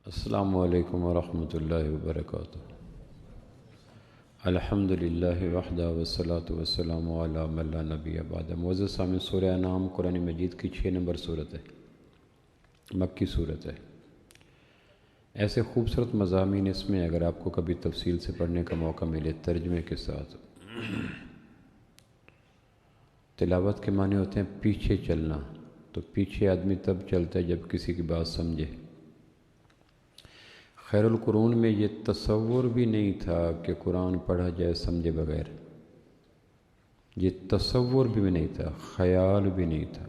السلام علیکم ورحمۃ اللہ وبرکاتہ۔ الحمدللہ وحدہ والصلاۃ والسلام علی من لا نبی بعدہ۔ معزز سامعین، سورہ انعام قرآن مجید کی 6 نمبر صورت ہے، مکی صورت ہے۔ ایسے خوبصورت مضامین اس میں اگر آپ کو کبھی تفصیل سے پڑھنے کا موقع ملے ترجمے کے ساتھ، تلاوت کے معنی ہوتے ہیں پیچھے چلنا، تو پیچھے آدمی تب چلتا ہے جب کسی کی بات سمجھے۔ خیر القرون میں یہ تصور بھی نہیں تھا کہ قرآن پڑھا جائے سمجھے بغیر، یہ تصور بھی نہیں تھا، خیال بھی نہیں تھا۔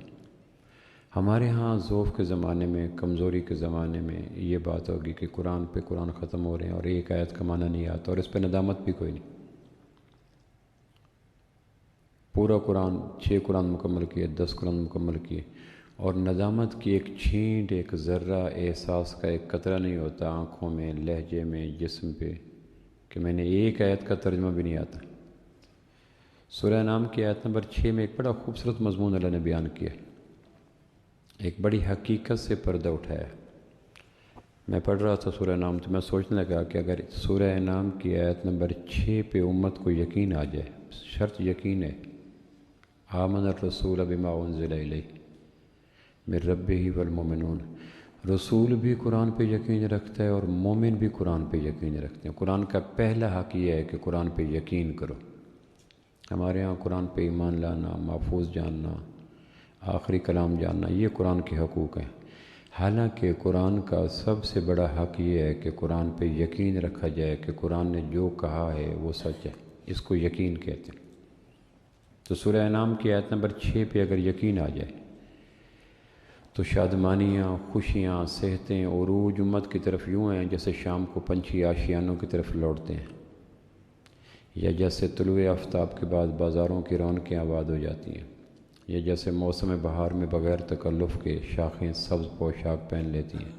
ہمارے ہاں ضعف کے زمانے میں، کمزوری کے زمانے میں یہ بات ہوگی کہ قرآن پہ قرآن ختم ہو رہے ہیں اور ایک آیت کا معنی نہیں آتا، اور اس پہ ندامت بھی کوئی نہیں۔ پورا قرآن 6 قرآن مکمل کیے، 10 قرآن مکمل کیے، اور ندامت کی ایک چھینٹ، ایک ذرہ احساس کا ایک قطرہ نہیں ہوتا آنکھوں میں، لہجے میں، جسم پہ، کہ میں نے ایک آیت کا ترجمہ بھی نہیں آتا۔ سورہ انعام کی آیت نمبر 6 میں ایک بڑا خوبصورت مضمون اللہ نے بیان کیا، ایک بڑی حقیقت سے پردہ اٹھایا۔ میں پڑھ رہا تھا سورہ انعام تو میں سوچنے لگا کہ اگر سورہ انعام کی آیت نمبر 6 پہ امت کو یقین آ جائے، شرط یقین ہے، آمن الرسول بما انزل الیہ من ربہ والمؤمنون، رسول بھی قرآن پہ یقین رکھتا ہے اور مومن بھی قرآن پہ یقین رکھتے ہیں۔ قرآن کا پہلا حق یہ ہے کہ قرآن پہ یقین کرو۔ ہمارے ہاں قرآن پہ ایمان لانا، محفوظ جاننا، آخری کلام جاننا، یہ قرآن کے حقوق ہیں۔ حالانکہ قرآن کا سب سے بڑا حق یہ ہے کہ قرآن پہ یقین رکھا جائے کہ قرآن نے جو کہا ہے وہ سچ ہے، اس کو یقین کہتے ہیں۔ تو سورہ انعام کی آیت نمبر 6 پہ اگر یقین آ جائے تو شادمانیاں، خوشیاں، صحتیں، عروج امت کی طرف یوں ہیں جیسے شام کو پنچھی آشیانوں کی طرف لوٹتے ہیں، یا جیسے طلوع آفتاب کے بعد بازاروں کی رونقیں آباد ہو جاتی ہیں، یا جیسے موسم بہار میں بغیر تکلف کے شاخیں سبز پوشاک پہن لیتی ہیں۔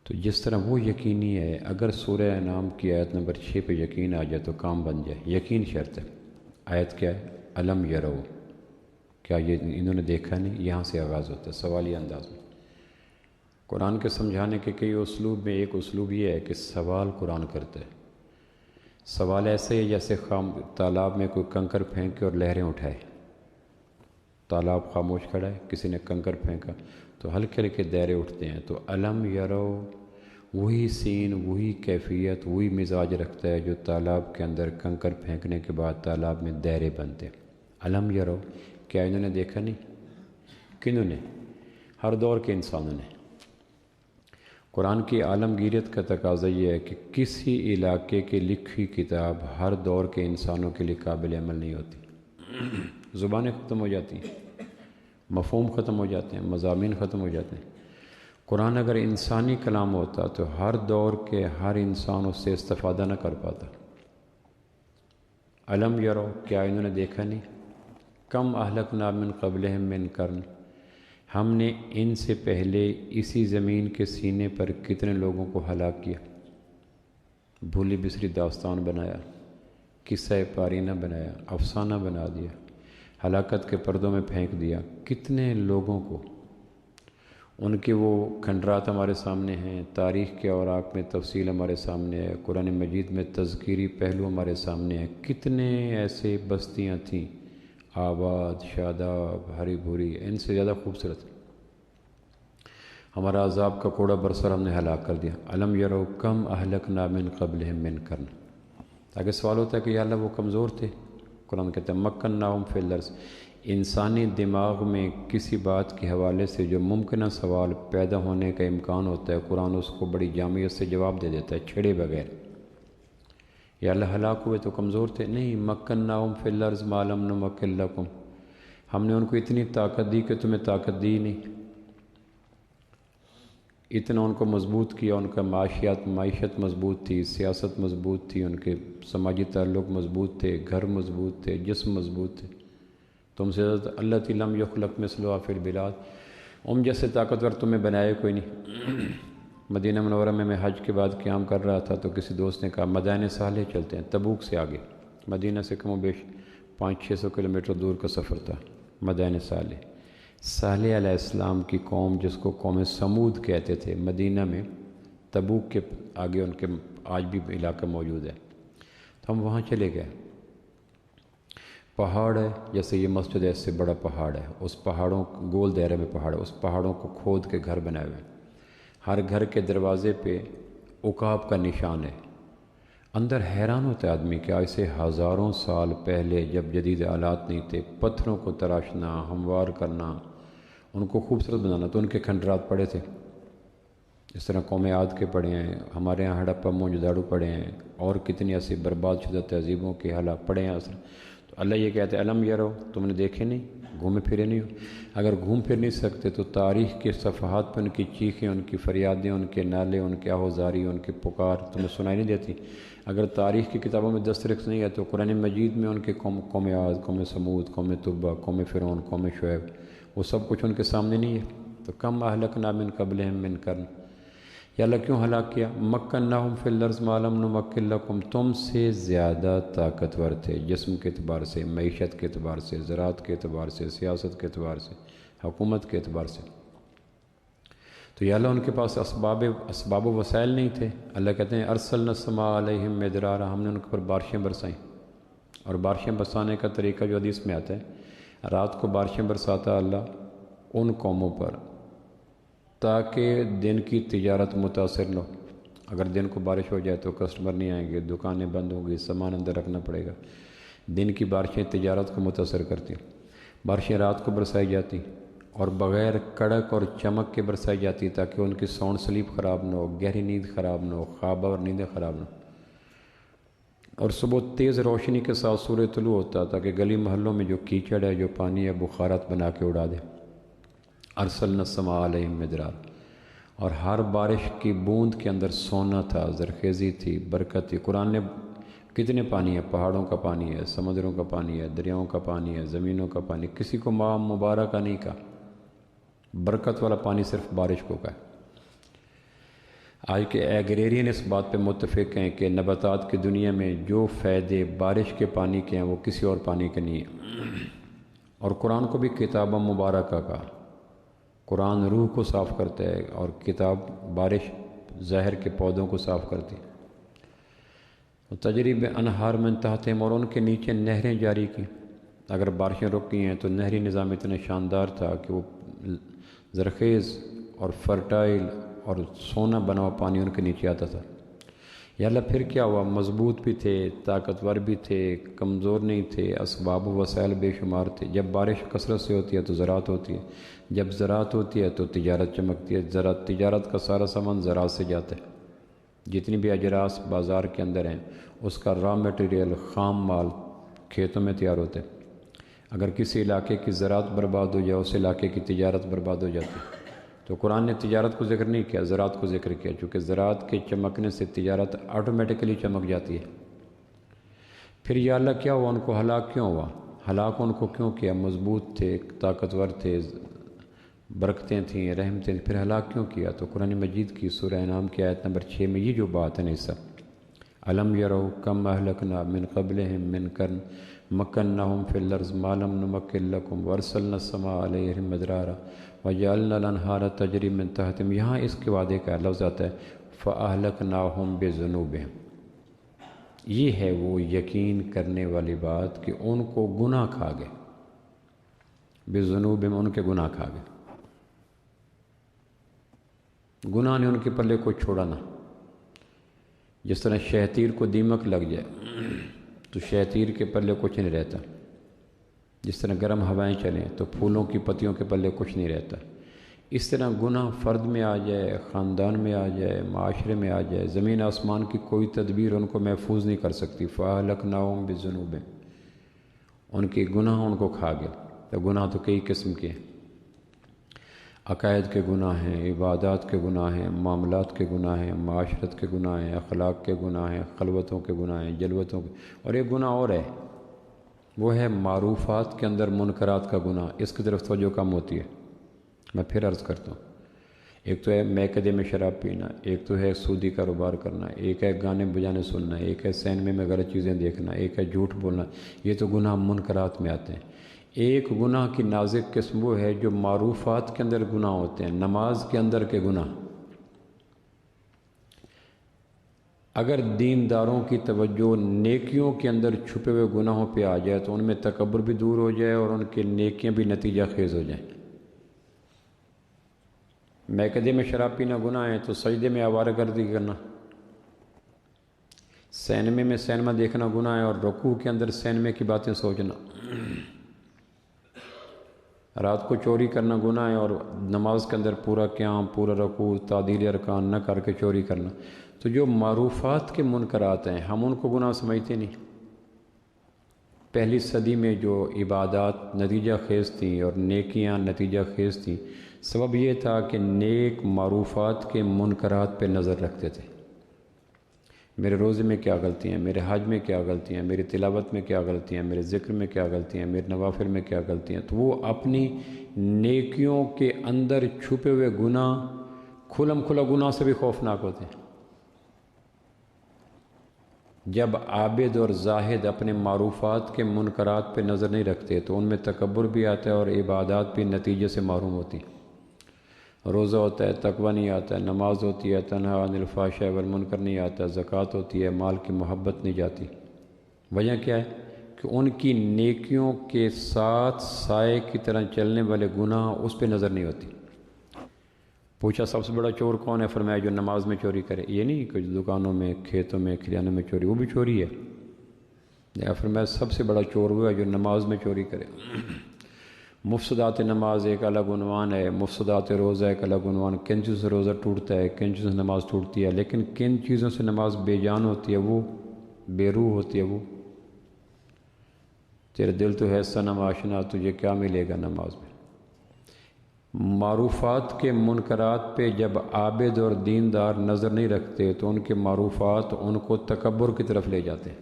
تو جس طرح وہ یقینی ہے، اگر سورہ انعام کی آیت نمبر 6 پہ یقین آ جائے تو کام بن جائے۔ یقین شرط ہے۔ آیت کیا ہے؟ الم یرو، کیا یہ انہوں نے دیکھا نہیں؟ یہاں سے آغاز ہوتا ہے سوالیہ انداز میں۔ قرآن کے سمجھانے کے کئی اسلوب میں ایک اسلوب یہ ہے کہ سوال قرآن کرتا ہے۔ سوال ایسے ہے جیسے تالاب میں کوئی کنکر پھینکے اور لہریں اٹھائے۔ تالاب خاموش کھڑا ہے، کسی نے کنکر پھینکا تو ہلکے ہلکے دائرے اٹھتے ہیں۔ تو الم یرو وہی سین، وہی کیفیت، وہی مزاج رکھتا ہے جو تالاب کے اندر کنکر پھینکنے کے بعد تالاب میں دائرے بنتے ہیں۔ الم یرو، کیا انہوں نے دیکھا نہیں؟ کنہوں نے؟ ہر دور کے انسانوں نے۔ قرآن کی عالمگیریت کا تقاضا یہ ہے کہ کسی علاقے کی لکھی کتاب ہر دور کے انسانوں کے لیے قابل عمل نہیں ہوتی۔ زبانیں ختم ہو جاتی ہیں، مفہوم ختم ہو جاتے ہیں، مضامین ختم ہو جاتے ہیں۔ قرآن اگر انسانی کلام ہوتا تو ہر دور کے ہر انسان اس سے استفادہ نہ کر پاتا۔ الم یرو، کیا انہوں نے دیکھا نہیں؟ کم اہلکنا من قبلہم من قرن، ہم نے ان سے پہلے اسی زمین کے سینے پر کتنے لوگوں کو ہلاک کیا، بھولی بسری داستان بنایا، قصہ پارینہ بنایا، افسانہ بنا دیا، ہلاکت کے پردوں میں پھینک دیا۔ کتنے لوگوں کو، ان کے وہ کھنڈرات ہمارے سامنے ہیں، تاریخ کے اوراق میں تفصیل ہمارے سامنے ہے، قرآن مجید میں تذکیری پہلو ہمارے سامنے ہے۔ کتنے ایسے بستیاں تھیں آباد، شاداب، ہری بھوری، ان سے زیادہ خوبصورت، ہمارا عذاب کا کوڑا برسر ہم نے ہلاک کر دیا۔ الم یرو کم اہلکنا من قبلہم من قرن۔ تاکہ سوال ہوتا ہے کہ یا اللہ وہ کمزور تھے، قرآن کہتا ہے مکناہم فی الارض۔ انسانی دماغ میں کسی بات کے حوالے سے جو ممکنہ سوال پیدا ہونے کا امکان ہوتا ہے، قرآن اس کو بڑی جامعیت سے جواب دے دیتا ہے، چھڑے بغیر۔ یا اللہ ہلاک ہوئے تو کمزور تھے؟ نہیں، مکناہم فی الارض ما لم نمکن لکم، ہم نے ان کو اتنی طاقت دی کہ تمہیں طاقت دی نہیں، اتنا ان کو مضبوط کیا، ان کا معیشت مضبوط تھی، سیاست مضبوط تھی، ان کے سماجی تعلق مضبوط تھے، گھر مضبوط تھے، جسم مضبوط تھے۔ تم سے زیادہ اللہ لم یخلق مثلھا فی البلاد، جیسے طاقتور تمہیں بنائے کوئی نہیں۔ مدینہ منورہ میں حج کے بعد قیام کر رہا تھا تو کسی دوست نے کہا مدائن صالح چلتے ہیں، تبوک سے آگے، مدینہ سے کم و بیش 500-600 کلومیٹر دور کا سفر تھا مدائن صالح۔ صالح علیہ السلام کی قوم، جس کو قوم سمود کہتے تھے، مدینہ میں تبوک کے آگے ان کے آج بھی علاقہ موجود ہے، تو ہم وہاں چلے گئے۔ پہاڑ ہے، جیسے یہ مسجد ہے اس سے بڑا پہاڑ ہے، اس پہاڑوں گول دائرے میں پہاڑ ہے، اس پہاڑوں کو کھود کے گھر بنائے ہوئے ہیں۔ ہر گھر کے دروازے پہ عقاب کا نشان ہے۔ اندر حیران ہوتا ہے آدمی کہ ایسے ہزاروں سال پہلے جب جدید آلات نہیں تھے، پتھروں کو تراشنا، ہموار کرنا، ان کو خوبصورت بنانا، تو ان کے کھنڈرات پڑے تھے۔ اس طرح قوم عاد کے پڑے ہیں، ہمارے یہاں ہڑپا موہنجودڑو پڑے ہیں، اور کتنی ایسی برباد شدہ تہذیبوں کے حالات پڑے ہیں اثر۔ تو اللہ یہ کہتے ہیں الم یرو، تم نے دیکھے نہیں، گھومے پھرے نہیں ہو؟ اگر گھوم پھر نہیں سکتے تو تاریخ کے صفحات پہ ان کی چیخیں، ان کی فریادیں، ان کے نالے، ان کے آہوزاری، ان کی پکار تمہیں سنائی نہیں دیتی؟ اگر تاریخ کی کتابوں میں دسترس نہیں ہے تو قرآن مجید میں ان کے قوم عاد، قوم سمود، قوم تبع، قوم فرعون، قوم شعیب، وہ سب کچھ ان کے سامنے نہیں ہے؟ تو کم اہلکنا من قبلہم من قرن، یا اللہ کیوں ہلاک کیا؟ مکناہم فی الارض ما لم نمکن لکم، تم سے زیادہ طاقتور تھے جسم کے اعتبار سے، معیشت کے اعتبار سے، زراعت کے اعتبار سے، سیاست کے اعتبار سے، حکومت کے اعتبار سے، تو یا اللہ ان کے پاس اسباب و وسائل نہیں تھے۔ اللہ کہتے ہیں ارسلنا السماء علیہم مدرارا، ہم نے ان کے اوپر بارشیں برسائیں، اور بارشیں برسانے کا طریقہ جو حدیث میں آتا ہے، رات کو بارشیں برساتا اللہ ان قوموں پر تاکہ دن کی تجارت متاثر نہ ہو۔ اگر دن کو بارش ہو جائے تو کسٹمر نہیں آئیں گے، دکانیں بند ہوں گی، سامان اندر رکھنا پڑے گا۔ دن کی بارشیں تجارت کو متاثر کرتی، بارشیں رات کو برسائی جاتی اور بغیر کڑک اور چمک کے برسائی جاتی تاکہ ان کی ساؤنڈ سلیپ خراب نہ ہو، گہری نیند خراب نہ ہو، خواب اور نیندیں خراب نہ ہو۔ اور صبح تیز روشنی کے ساتھ سورج طلوع ہوتا تاکہ گلی محلوں میں جو کیچڑ ہے، جو پانی ہے، بخارات بنا کے اڑا دے۔ ارسلنا السماء علیہم مدرار، اور ہر بارش کی بوند کے اندر سونا تھا، زرخیزی تھی، برکت تھی۔ قرآن نے کتنے پانی ہے، پہاڑوں کا پانی ہے، سمندروں کا پانی ہے، دریاؤں کا پانی ہے، زمینوں کا پانی، کسی کو ماہ مبارکہ نہیں کہا، برکت والا پانی صرف بارش کو کہا۔ آج کے ایگریرین اس بات پہ متفق ہیں کہ نباتات کی دنیا میں جو فائدے بارش کے پانی کے ہیں وہ کسی اور پانی کے نہیں ہیں۔ اور قرآن کو بھی کتاب مبارکہ کا، قرآن روح کو صاف کرتا ہے اور کتاب بارش ظاہر کے پودوں کو صاف کرتی۔ تجریب انہار من تحتہم، اور ان کے نیچے نہریں جاری کی۔ اگر بارشیں رک گئی ہیں تو نہری نظام اتنا شاندار تھا کہ وہ زرخیز اور فرٹائل اور سونا بنا ہوا پانی ان کے نیچے آتا تھا۔ یا اللہ پھر کیا ہوا؟ مضبوط بھی تھے، طاقتور بھی تھے، کمزور نہیں تھے، اسباب و وسائل بے شمار تھے۔ جب بارش کثرت سے ہوتی ہے تو زراعت ہوتی ہے، جب زراعت ہوتی ہے تو تجارت چمکتی ہے۔ تجارت کا سارا سامان زراعت سے جاتا ہے، جتنی بھی اجراس بازار کے اندر ہیں اس کا را میٹیریل، خام مال کھیتوں میں تیار ہوتے ہیں۔ اگر کسی علاقے کی زراعت برباد ہو جائے اس علاقے کی تجارت برباد ہو جاتی ہے۔ تو قرآن نے تجارت کو ذکر نہیں کیا، زراعت کو ذکر کیا، چونکہ زراعت کے چمکنے سے تجارت آٹومیٹکلی چمک جاتی ہے۔ پھر یا اللہ کیا ہوا؟ ان کو ہلاک کیوں ہوا؟ ہلاک ان کو کیوں کیا؟ مضبوط تھے، طاقتور تھے، برکتیں تھیں، رحمتیں تھیں، پھر ہلاک کیوں کیا؟ تو قرآن مجید کی سورہ انعام کی آیت نمبر 6 میں یہ جو بات ہے نا، اس الم یرو کم اہلکنا من قبلہم من قرن مکناہم فی الارض ما لم نمکن لکم وارسلنا السماء علیہم مدرارا وجعلنا الانہار تجری من تحتہم، یہاں اس کے وعدے کا لفظ آتا ہے فاہلکناہم بذنوبہم۔ یہ ہے وہ یقین کرنے والی بات کہ ان کو گناہ کھا گئے، بذنوبہم، ان کے گناہ کھا گئے، گناہ نے ان کے پلے کو چھوڑا نہ۔ جس طرح شہتیر کو دیمک لگ جائے تو شہتیر کے پلے کچھ نہیں رہتا، جس طرح گرم ہوائیں چلیں تو پھولوں کی پتیوں کے پلے کچھ نہیں رہتا، اس طرح گناہ فرد میں آ جائے، خاندان میں آ جائے، معاشرے میں آ جائے، زمین آسمان کی کوئی تدبیر ان کو محفوظ نہیں کر سکتی۔ فَأَهْلَكْنَاهُمْ بِذُنُوبِهِمْ، ان کے گناہ ان کو کھا گئے۔ تو گناہ تو کئی قسم کے ہیں، عقائد کے گناہ ہیں، عبادات کے گناہ ہیں، معاملات کے گناہ ہیں، معاشرت کے گناہ ہیں، اخلاق کے گناہ ہیں، خلوتوں کے گناہ ہیں، جلوتوں کے، اور ایک گناہ اور ہے، وہ ہے معروفات کے اندر منکرات کا گناہ۔ اس کی طرف توجہ کم ہوتی ہے۔ میں پھر عرض کرتا ہوں، ایک تو ہے میکدے میں شراب پینا، ایک تو ہے سودی کاروبار کرنا، ایک ہے گانے بجانے سننا، ایک ہے سینمے میں غلط چیزیں دیکھنا، ایک ہے جھوٹ بولنا، یہ تو گناہ منکرات میں آتے ہیں۔ ایک گناہ کی نازک قسم وہ ہے جو معروفات کے اندر گناہ ہوتے ہیں، نماز کے اندر کے گناہ، اگر دینداروں کی توجہ نیکیوں کے اندر چھپے ہوئے گناہوں پہ آ جائے تو ان میں تکبر بھی دور ہو جائے اور ان کے نیکیاں بھی نتیجہ خیز ہو جائیں۔ میکدے میں شراب پینا گناہ ہے تو سجدے میں آوارہ گردی کرنا، سینمے میں سینما دیکھنا گناہ ہے اور رکوع کے اندر سینمے کی باتیں سوچنا، رات کو چوری کرنا گناہ ہے اور نماز کے اندر پورا قیام، پورا رکوع، تعدیل ارکان نہ کر کے چوری کرنا۔ تو جو معروفات کے منکرات ہیں ہم ان کو گناہ سمجھتے نہیں۔ پہلی صدی میں جو عبادات نتیجہ خیز تھیں اور نیکیاں نتیجہ خیز تھیں، سبب یہ تھا کہ نیک معروفات کے منکرات پہ نظر رکھتے تھے۔ میرے روزے میں کیا غلطیاں ہیں، میرے حج میں کیا غلطیاں ہیں، میری تلاوت میں کیا غلطیاں ہیں، میرے ذکر میں کیا غلطیاں ہیں، میرے نوافل میں کیا غلطیاں ہیں، تو وہ اپنی نیکیوں کے اندر چھپے ہوئے گناہ، کھلم کھلا گناہ سے بھی خوفناک ہوتے ہیں۔ جب عابد اور زاہد اپنے معروفات کے منکرات پہ نظر نہیں رکھتے تو ان میں تکبر بھی آتا ہے اور عبادات بھی نتیجے سے محروم ہوتی ہیں۔ روزہ ہوتا ہے، تقوی نہیں آتا ہے، نماز ہوتی ہے، تنہا عن الفحشاء والمنکر نہیں آتا، زکوٰۃ ہوتی ہے، مال کی محبت نہیں جاتی۔ وجہ کیا ہے کہ ان کی نیکیوں کے ساتھ سائے کی طرح چلنے والے گناہ اس پہ نظر نہیں ہوتی۔ پوچھا سب سے بڑا چور کون ہے؟ فرمایا جو نماز میں چوری کرے۔ یہ نہیں کہ دکانوں میں، کھیتوں میں، کھلیانوں میں چوری، وہ بھی چوری ہے۔ یا فرمایا سب سے بڑا چور وہ ہے جو نماز میں چوری کرے۔ مفسدات نماز ایک الگ عنوان ہے، مفسدات روزہ ایک الگ عنوان، کن چیزوں سے روزہ ٹوٹتا ہے، کن چیزوں سے نماز ٹوٹتی ہے، لیکن کن چیزوں سے نماز بے جان ہوتی ہے، وہ بے روح ہوتی ہے۔ وہ تیرے دل تو ہے صنم آشنا، تجھے کیا ملے گا نماز میں۔ معروفات کے منکرات پہ جب عابد اور دیندار نظر نہیں رکھتے تو ان کے معروفات ان کو تکبر کی طرف لے جاتے ہیں۔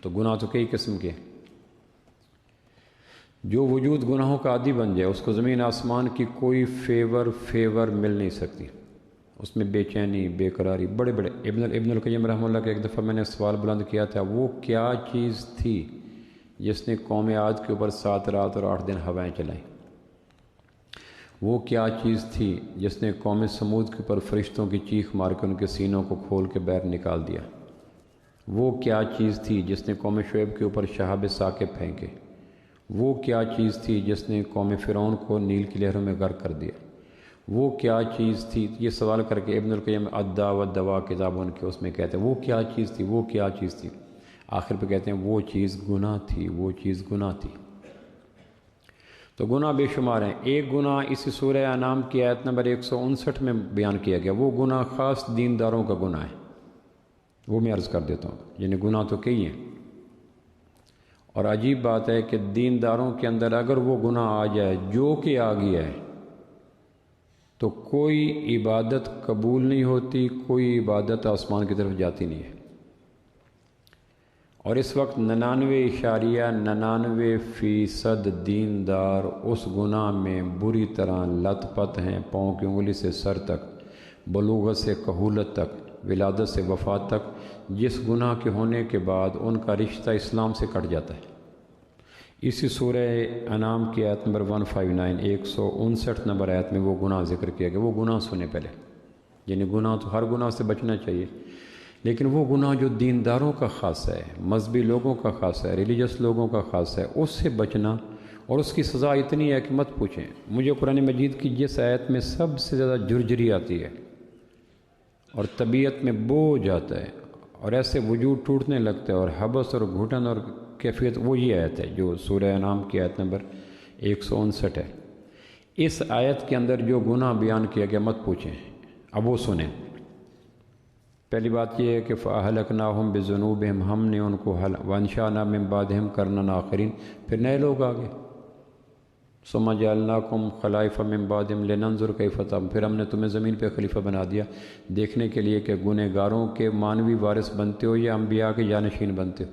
تو گناہ تو کئی قسم کے، جو وجود گناہوں کا عادی بن جائے اس کو زمین آسمان کی کوئی فیور مل نہیں سکتی، اس میں بے چینی، بے قراری، بڑے بڑے ابن القیم رحمہ اللہ کے ایک دفعہ میں نے سوال بلند کیا تھا، وہ کیا چیز تھی جس نے قوم عاد کے اوپر 7 رات اور 8 دن ہوائیں چلائیں؟ وہ کیا چیز تھی جس نے قوم سمود کے اوپر فرشتوں کی چیخ مار کے ان کے سینوں کو کھول کے باہر نکال دیا؟ وہ کیا چیز تھی جس نے قوم شعیب کے اوپر شہاب ثاقب پھینکے؟ وہ کیا چیز تھی جس نے قوم فرعون کو نیل کی لہروں میں غرق کر دیا؟ وہ کیا چیز تھی؟ یہ سوال کر کے ابن القیم الداء والدواء کتاب ان کے اس میں کہتے ہیں وہ کیا چیز تھی، وہ کیا چیز تھی، آخر پہ کہتے ہیں وہ چیز گناہ تھی، وہ چیز گناہ تھی۔ تو گناہ بے شمار ہیں۔ ایک گناہ اسی سورہ انعام کی آیت نمبر 159 میں بیان کیا گیا، وہ گناہ خاص دینداروں کا گناہ ہے، وہ میں عرض کر دیتا ہوں، یعنی گناہ تو کئی ہیں۔ اور عجیب بات ہے کہ دینداروں کے اندر اگر وہ گناہ آ جائے جو کہ آ گیا ہے تو کوئی عبادت قبول نہیں ہوتی، کوئی عبادت آسمان کی طرف جاتی نہیں ہے۔ اور اس وقت 99.99% دیندار اس گناہ میں بری طرح لت پت ہیں، پاؤں کی انگلی سے سر تک، بلوغت سے کہولت تک، ولادت سے وفات تک، جس گناہ کے ہونے کے بعد ان کا رشتہ اسلام سے کٹ جاتا ہے۔ اسی سورہ انعام کی آیت نمبر 159 159 نمبر آیت میں وہ گناہ ذکر کیا گیا۔ وہ گناہ سنے پہلے، یعنی گناہ تو ہر گناہ سے بچنا چاہیے، لیکن وہ گناہ جو دینداروں کا خاص ہے، مذہبی لوگوں کا خاص ہے، ریلیجس لوگوں کا خاص ہے، اس سے بچنا، اور اس کی سزا اتنی ہے کہ مت پوچھیں۔ مجھے قرآن مجید کی جس آیت میں سب سے زیادہ جرجری آتی ہے اور طبیعت میں بوجھ آتا ہے اور ایسے وجود ٹوٹنے لگتا ہے اور حبس اور گھٹن اور کیفیت، وہ یہ آیت ہے جو سورہ انعام کی آیت نمبر 159 ہے۔ اس آیت کے اندر جو گناہ بیان کیا گیا مت پوچھیں، اب وہ سنیں۔ پہلی بات یہ ہے کہ فَأَهْلَكْنَاهُمْ بِذُنُوبِهِمْ، ہم نے ان کو وَأَنشَأْنَا مِن بَعْدِهِمْ قَرْنًا آخَرِينَ، پھر نئے لوگ آگے، ثُمَّ جَعَلْنَاكُمْ خَلَائِفَ مِن بَعْدِهِمْ لِنَنظُرَ كَيْفَ تَعْمَلُونَ، پھر ہم نے تمہیں زمین پہ خلیفہ بنا دیا دیکھنے کے لیے کہ گنہگاروں کے مانوی وارث بنتے ہو یا انبیاء کے جانشین بنتے ہو،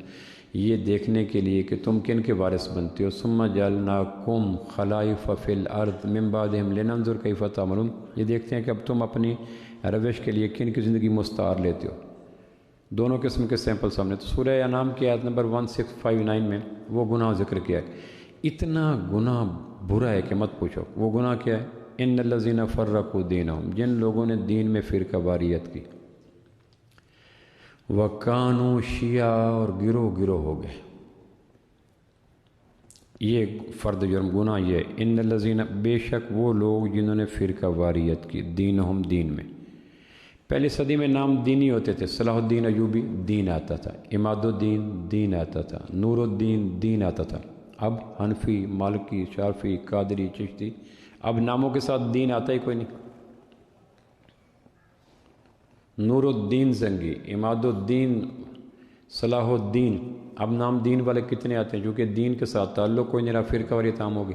یہ دیکھنے کے لیے کہ تم کن کے وارث بنتے ہو۔ ثُمَّ جَعَلْنَاكُمْ خَلَائِفَ فِي الْأَرْضِ مِن بَعْدِهِمْ لِنَنظُرَ كَيْفَ تَعْمَلُونَ، یہ دیکھتے ہیں کہ اب تم اپنی روش کے لیے کن کی زندگی مستعار لیتے ہو۔ دونوں قسم کے سیمپل سامنے۔ تو سورہ انعام کی آیت نمبر 1659 میں وہ گناہ ذکر کیا ہے۔ اتنا گناہ برا ہے کہ مت پوچھو۔ وہ گناہ کیا ہے؟ ان الذین فرقوا دینہم، جن لوگوں نے دین میں فرقہ واریت کی، وکانوا شیعا، اور گروہ گروہ ہو گئے. یہ فرد جرم گناہ یہ ان الذین، بے شک وہ لوگ جنہوں نے فرقہ واریت کی، دینہم دین میں. پہلی صدی میں نام دینی ہوتے تھے. صلاح الدین ایوبی دین آتا تھا، عماد الدین دین آتا تھا، نور الدین دین آتا تھا. اب حنفی، مالکی، شافعی، قادری، چشتی، اب ناموں کے ساتھ دین آتا ہی کوئی نہیں. نور الدین زنگی، عماد الدین، صلاح الدین، اب نام دین والے کتنے آتے ہیں؟ کیونکہ دین کے ساتھ تعلق کوئی نہیں رہا، فرقہ واریت عام ہوگی.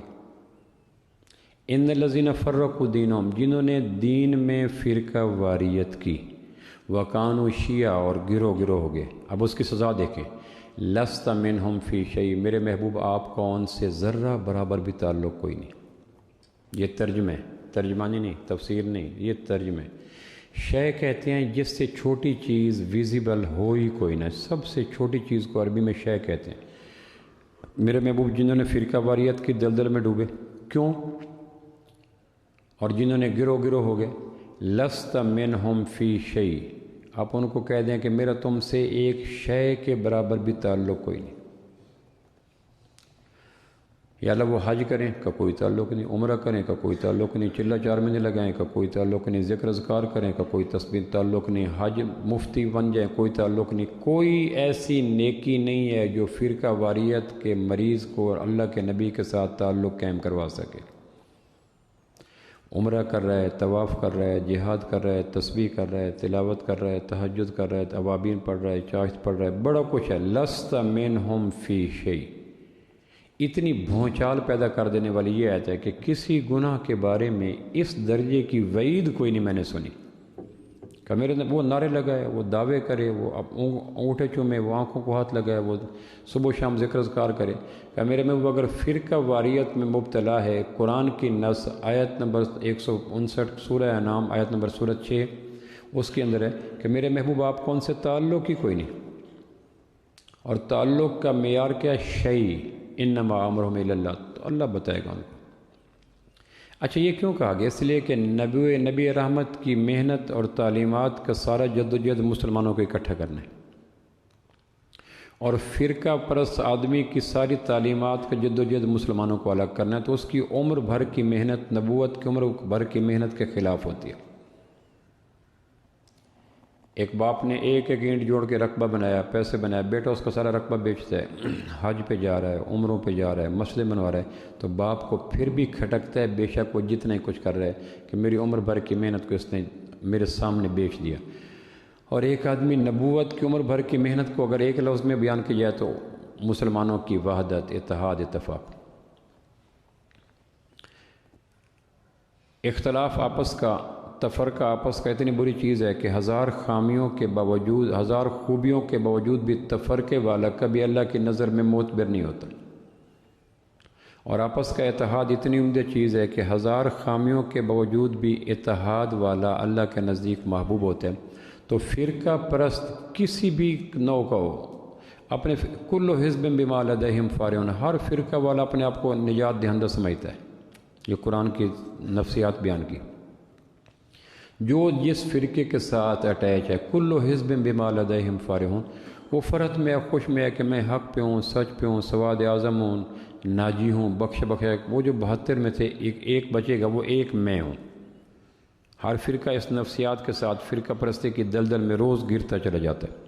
ان الذین فرقوا دینہم، جنہوں نے دین میں فرقہ واریت کی، وکانوا شیعا، اور گروہ گروہ ہو گئے. اب اس کی سزا دیکھیں. لست منہم فی شیء، میرے محبوب آپ کا ان سے ذرہ برابر بھی تعلق کوئی نہیں. یہ ترجمہ ہے، ترجمانی نہیں، تفسیر نہیں، یہ ترجمہ ہے. شے کہتے ہیں جس سے چھوٹی چیز ویزیبل ہو ہی کوئی نہ، سب سے چھوٹی چیز کو عربی میں شے کہتے ہیں. میرے محبوب جنہوں نے فرقہ واریت کی دلدل میں ڈوبے، کیوں؟ اور جنہوں نے گروہ گروہ ہو گئے. لست منہم فی شیء، آپ ان کو کہہ دیں کہ میرا تم سے ایک شے کے برابر بھی تعلق کوئی نہیں. یا اللہ وہ حج کریں کا کوئی تعلق نہیں، عمرہ کریں کا کوئی تعلق نہیں، چلہ 4 مہینے لگائیں کا کوئی تعلق نہیں، ذکر اذکار کریں کا کوئی تسبیح تعلق نہیں، حج مفتی بن جائیں کوئی تعلق نہیں. کوئی ایسی نیکی نہیں ہے جو فرقہ واریت کے مریض کو اللہ کے نبی کے ساتھ تعلق قائم کروا سکے. عمرہ کر رہا ہے، طواف کر رہا ہے، جہاد کر رہا ہے، تسبیح کر رہا ہے، تلاوت کر رہا ہے، تہجد کر رہا ہے، اوابین پڑھ رہا ہے، چاشت پڑھ رہا ہے، بڑا کچھ ہے. لست منہم فی شیء. اتنی بھونچال پیدا کر دینے والی یہ آیت ہے کہ کسی گناہ کے بارے میں اس درجے کی وعید کوئی نہیں میں نے سنی. کہ میرے وہ نعرے لگائے، وہ دعوے کرے، وہ انگوٹھے چومے، وہ آنکھوں کو ہاتھ لگائے، وہ صبح و شام ذکر اذکار کرے. کہ میرے میں وہ اگر فرقہ واریت میں مبتلا ہے، قرآن کی نص آیت نمبر 159 سورہ انعام آیت نمبر سورہ 6 اس کے اندر ہے کہ میرے محبوب آپ کون سے تعلق ہی کوئی نہیں. اور تعلق کا معیار کیا؟ شیء، انما امرہ الی اللہ، تو اللہ بتائے گا ان کو. اچھا یہ کیوں کہا گیا؟ اس لیے کہ نبی رحمت کی محنت اور تعلیمات کا سارا جد و جہد مسلمانوں کو اکٹھا کرنا ہے، اور فرقہ پرست آدمی کی ساری تعلیمات کا جد و جہد مسلمانوں کو الگ کرنا ہے. تو اس کی عمر بھر کی محنت نبوت کی عمر بھر کی محنت کے خلاف ہوتی ہے. ایک باپ نے ایک اینٹ جوڑ کے رقبہ بنایا، پیسے بنایا، بیٹا اس کا سارا رقبہ بیچتا ہے، حج پہ جا رہا ہے، عمروں پہ جا رہا ہے، مسجد بنوا رہا ہے، تو باپ کو پھر بھی کھٹکتا ہے بے شک وہ جتنا ہی کچھ کر رہا ہے کہ میری عمر بھر کی محنت کو اس نے میرے سامنے بیچ دیا. اور ایک آدمی نبوت کی عمر بھر کی محنت کو اگر ایک لفظ میں بیان کیا جائے تو مسلمانوں کی وحدت، اتحاد، اتفاق. اختلاف آپس کا، تفرقہ آپس کا اتنی بری چیز ہے کہ 1000 خامیوں کے باوجود، 1000 خوبیوں کے باوجود بھی تفرقے والا کبھی اللہ کی نظر میں معتبر نہیں ہوتا. اور آپس کا اتحاد اتنی عمدہ چیز ہے کہ 1000 خامیوں کے باوجود بھی اتحاد والا اللہ کے نزدیک محبوب ہوتا ہے. تو فرقہ پرست کسی بھی نوع کا ہو، اپنے کل حزب بما لدیہم فارغون، ہر فرقہ والا اپنے آپ کو نجات دہندہ سمجھتا ہے. یہ قرآن کی نفسیات بیان کی. جو جس فرقے کے ساتھ اٹیچ ہے، کل حزب بما لدیہم فارغون، وہ فرحت میں خوش میں ہے کہ میں حق پہ ہوں، سچ پہ ہوں، سواد اعظم ہوں، ناجی ہوں، بخش بخش. وہ جو 72 میں سے ایک بچے گا، وہ ایک میں ہوں. ہر فرقہ اس نفسیات کے ساتھ فرقہ پرستی کی دلدل میں روز گرتا چلا جاتا ہے.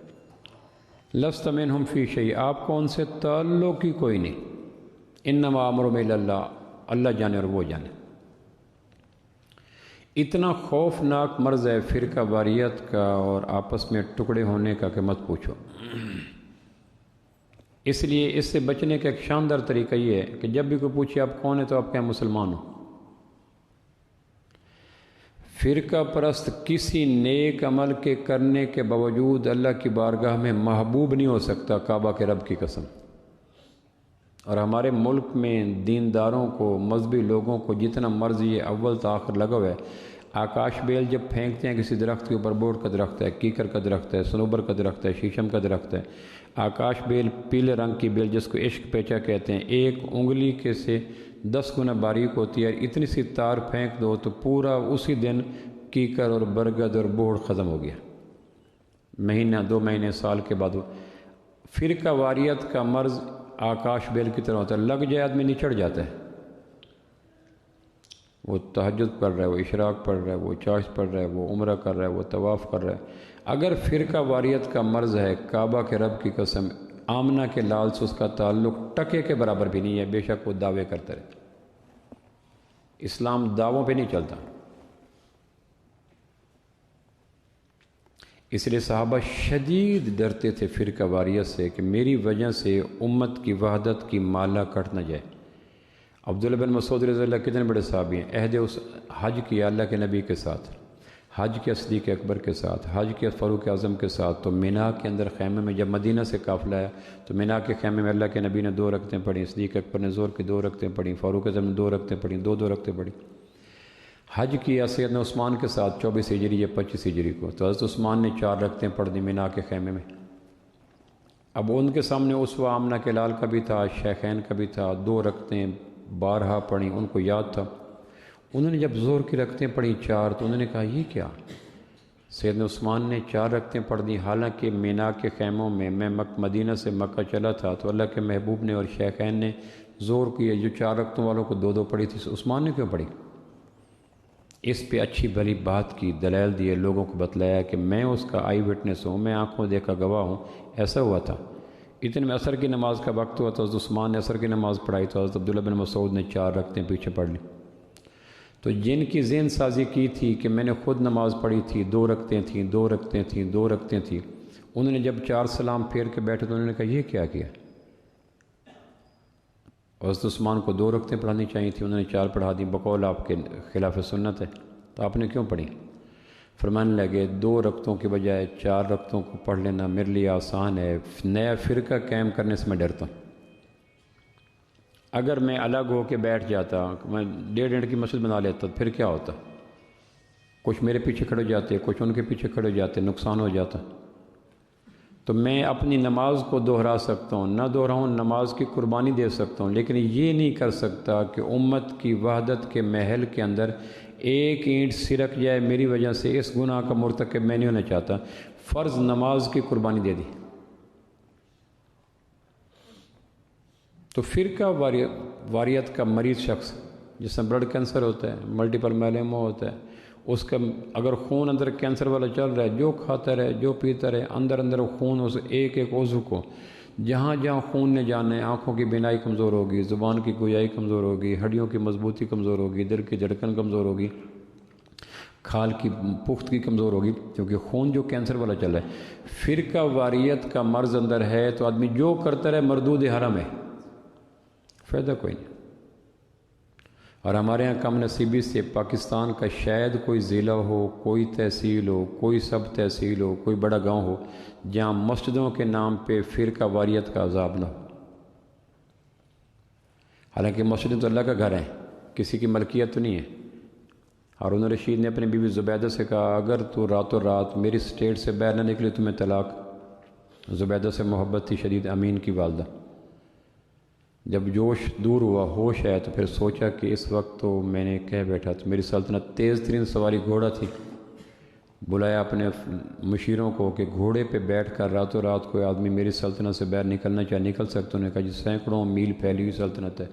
لست منہم فی شیء، آپ کو ان سے تعلق ہی کوئی نہیں. انما امرہ الی اللہ، اللہ جانے اور وہ جانے. اتنا خوفناک مرض ہے فرقہ واریت کا اور آپس میں ٹکڑے ہونے کا کہ مت پوچھو. اس لیے اس سے بچنے کا ایک شاندار طریقہ یہ ہے کہ جب بھی کوئی پوچھے آپ کون ہیں تو آپ کہیں مسلمان ہو. فرقہ پرست کسی نیک عمل کے کرنے کے باوجود اللہ کی بارگاہ میں محبوب نہیں ہو سکتا، کعبہ کے رب کی قسم. اور ہمارے ملک میں دینداروں کو، مذہبی لوگوں کو جتنا مرضی یہ اول تا آخر لگا ہوا ہے. آکاش بیل جب پھینکتے ہیں کسی درخت کے اوپر، بورڈ کا درخت ہے، کیکر کا درخت ہے، صنوبر کا درخت ہے، شیشم کا درخت ہے. آکاش بیل پیلے رنگ کی بیل جس کو عشق پیچا کہتے ہیں، ایک انگلی کے سے 10 گنا باریک ہوتی ہے، اتنی سی تار پھینک دو تو پورا اسی دن کیکر اور برگد اور بوڑ ختم ہو گیا، مہینہ 2 مہینے سال کے بعد۔ فرقہ واریت کا مرض آکاش بیل کی طرح ہوتا ہے، لگ جائے آدمی نچڑ جاتا ہے۔ وہ تہجد پڑھ رہا ہے، وہ اشراق پڑھ رہا ہے، وہ چاشت پڑھ رہا ہے، وہ عمرہ کر رہا ہے، وہ طواف کر رہا ہے، اگر فرقہ واریت کا مرض ہے، کعبہ کے رب کی قسم آمنہ کے لال سے اس کا تعلق ٹکے کے برابر بھی نہیں ہے، بے شک وہ دعوے کرتا رہے۔ اسلام دعووں پہ نہیں چلتا، اس لیے صحابہ شدید ڈرتے تھے فرقہ واریت سے کہ میری وجہ سے امت کی وحدت کی مالا کٹ نہ جائے۔ عبداللہ بن مسعود رضی اللہ کتنے بڑے صحابی ہیں، عہد اس حج کیا اللہ کے نبی کے ساتھ، حج کے صدیق اکبر کے ساتھ، حج کے فاروق اعظم کے ساتھ، تو مینا کے اندر خیمے میں جب مدینہ سے قافلہ آیا تو مینا کے خیمے میں اللہ کے نبی نے 2 رکعتیں پڑھی، صدیق اکبر نے ظہر کی 2 رکعتیں پڑھی، فاروق اعظم نے 2 رکعتیں پڑھی، 2 رکعتیں پڑھی۔ حج کیا سیدنا عثمان کے ساتھ 24 ہجری یا 25 ہجری کو، تو حضرت عثمان نے 4 رکعتیں پڑھ دی مینا کے خیمے میں۔ اب ان کے سامنے اسوہ آمنہ کے لال کا بھی تھا، شیخین کا بھی تھا، 2 رکعتیں بارہا پڑھی، ان کو یاد تھا۔ انہوں نے جب ظہر کی رکعتیں پڑھی 4 تو انہوں نے کہا یہ کیا؟ سیدنا عثمان نے 4 رکعتیں پڑھ دی، حالانکہ مینا کے خیموں میں میں مدینہ سے مکہ چلا تھا تو اللہ کے محبوب نے اور شیخین نے ظہر کی جو 4 رکعتوں والوں کو 2 پڑھی تھی، عثمان نے کیوں پڑھی؟ اس پہ اچھی بھلی بات کی، دلائل دیے، لوگوں کو بتلایا کہ میں اس کا آئی وٹنس ہوں، میں آنکھوں دیکھا گواہ ہوں، ایسا ہوا تھا۔ اتنے میں عصر کی نماز کا وقت ہوا تو حضرت عثمان نے عصر کی نماز پڑھائی تو حضرت عبداللہ بن مسعود نے 4 رکعتیں پیچھے پڑھ لی۔ تو جن کی ذہن سازی کی تھی کہ میں نے خود نماز پڑھی تھی، 2 رکعتیں تھیں، 2 رکعتیں تھیں، 2 رکعتیں تھیں، انہوں نے جب 4 سلام پھیر کے بیٹھے تو انہوں نے کہا یہ کیا کیا؟ حضرت عثمان کو 2 رکعتیں پڑھانی چاہیے تھی، انہوں نے 4 پڑھا دی، بقول آپ کے خلاف سنت ہے، تو آپ نے کیوں پڑھی؟ فرمانے لگے 2 رکعتوں کے بجائے 4 رکعتوں کو پڑھ لینا میرے لیے آسان ہے، نیا فرقہ قائم کرنے سے میں ڈرتا ہوں۔ اگر میں الگ ہو کے بیٹھ جاتا، میں 1.5 کی مسجد بنا لیتا، پھر کیا ہوتا؟ کچھ میرے پیچھے کھڑے ہو جاتے، کچھ ان کے پیچھے کھڑے ہو جاتے، نقصان ہو جاتا۔ تو میں اپنی نماز کو دہرا سکتا ہوں، نہ دہراؤں، نماز کی قربانی دے سکتا ہوں، لیکن یہ نہیں کر سکتا کہ امت کی وحدت کے محل کے اندر ایک اینٹ سرک جائے میری وجہ سے، اس گناہ کا مرتکب میں نہیں ہونا چاہتا۔ فرض نماز کی قربانی دے دی۔ تو فرقہ واریت کا مریض شخص جس میں بلڈ کینسر ہوتا ہے، ملٹیپل میلیما ہوتا ہے، اس کا اگر خون اندر کینسر والا چل رہا ہے، جو کھاتا رہے، جو پیتا رہے، اندر خون اس ایک عضو کو، جہاں جہاں خون نے جانا ہے، آنکھوں کی بینائی کمزور ہوگی، زبان کی گویائی کمزور ہوگی، ہڈیوں کی مضبوطی کمزور ہوگی، دل کی دھڑکن کمزور ہوگی، کھال کی پختگی کمزور ہوگی، کیونکہ خون جو کینسر والا چل رہا ہے۔ فرقہ واریت کا مرض اندر ہے تو آدمی جو کرتا رہے مردود حرم ہے، فائدہ کوئی نہیں۔ اور ہمارے ہاں کم نصیبی سے پاکستان کا شاید کوئی ضلع ہو، کوئی تحصیل ہو، کوئی سب تحصیل ہو، کوئی بڑا گاؤں ہو جہاں مسجدوں کے نام پہ فرقہ واریت کا عذاب نہ ہو۔ حالانکہ مسجدیں تو اللہ کا گھر ہیں، کسی کی ملکیت تو نہیں ہے۔ ہارون رشید نے اپنی بیوی زبیدہ سے کہا اگر تو راتوں رات میری اسٹیٹ سے باہر نہ نکلی تو میں طلاق۔ زبیدہ سے محبت تھی شدید، امین کی والدہ۔ جب جوش دور ہوا، ہوش آیا، تو پھر سوچا کہ اس وقت تو میں نے کہہ بیٹھا تو میری سلطنت تیز ترین سواری گھوڑا تھی۔ بلایا اپنے مشیروں کو کہ گھوڑے پہ بیٹھ کر راتوں رات کوئی آدمی میری سلطنت سے باہر نکلنا چاہے نکل سکتا۔ انہوں نے کہا جی سینکڑوں میل پھیلی ہوئی سلطنت ہے،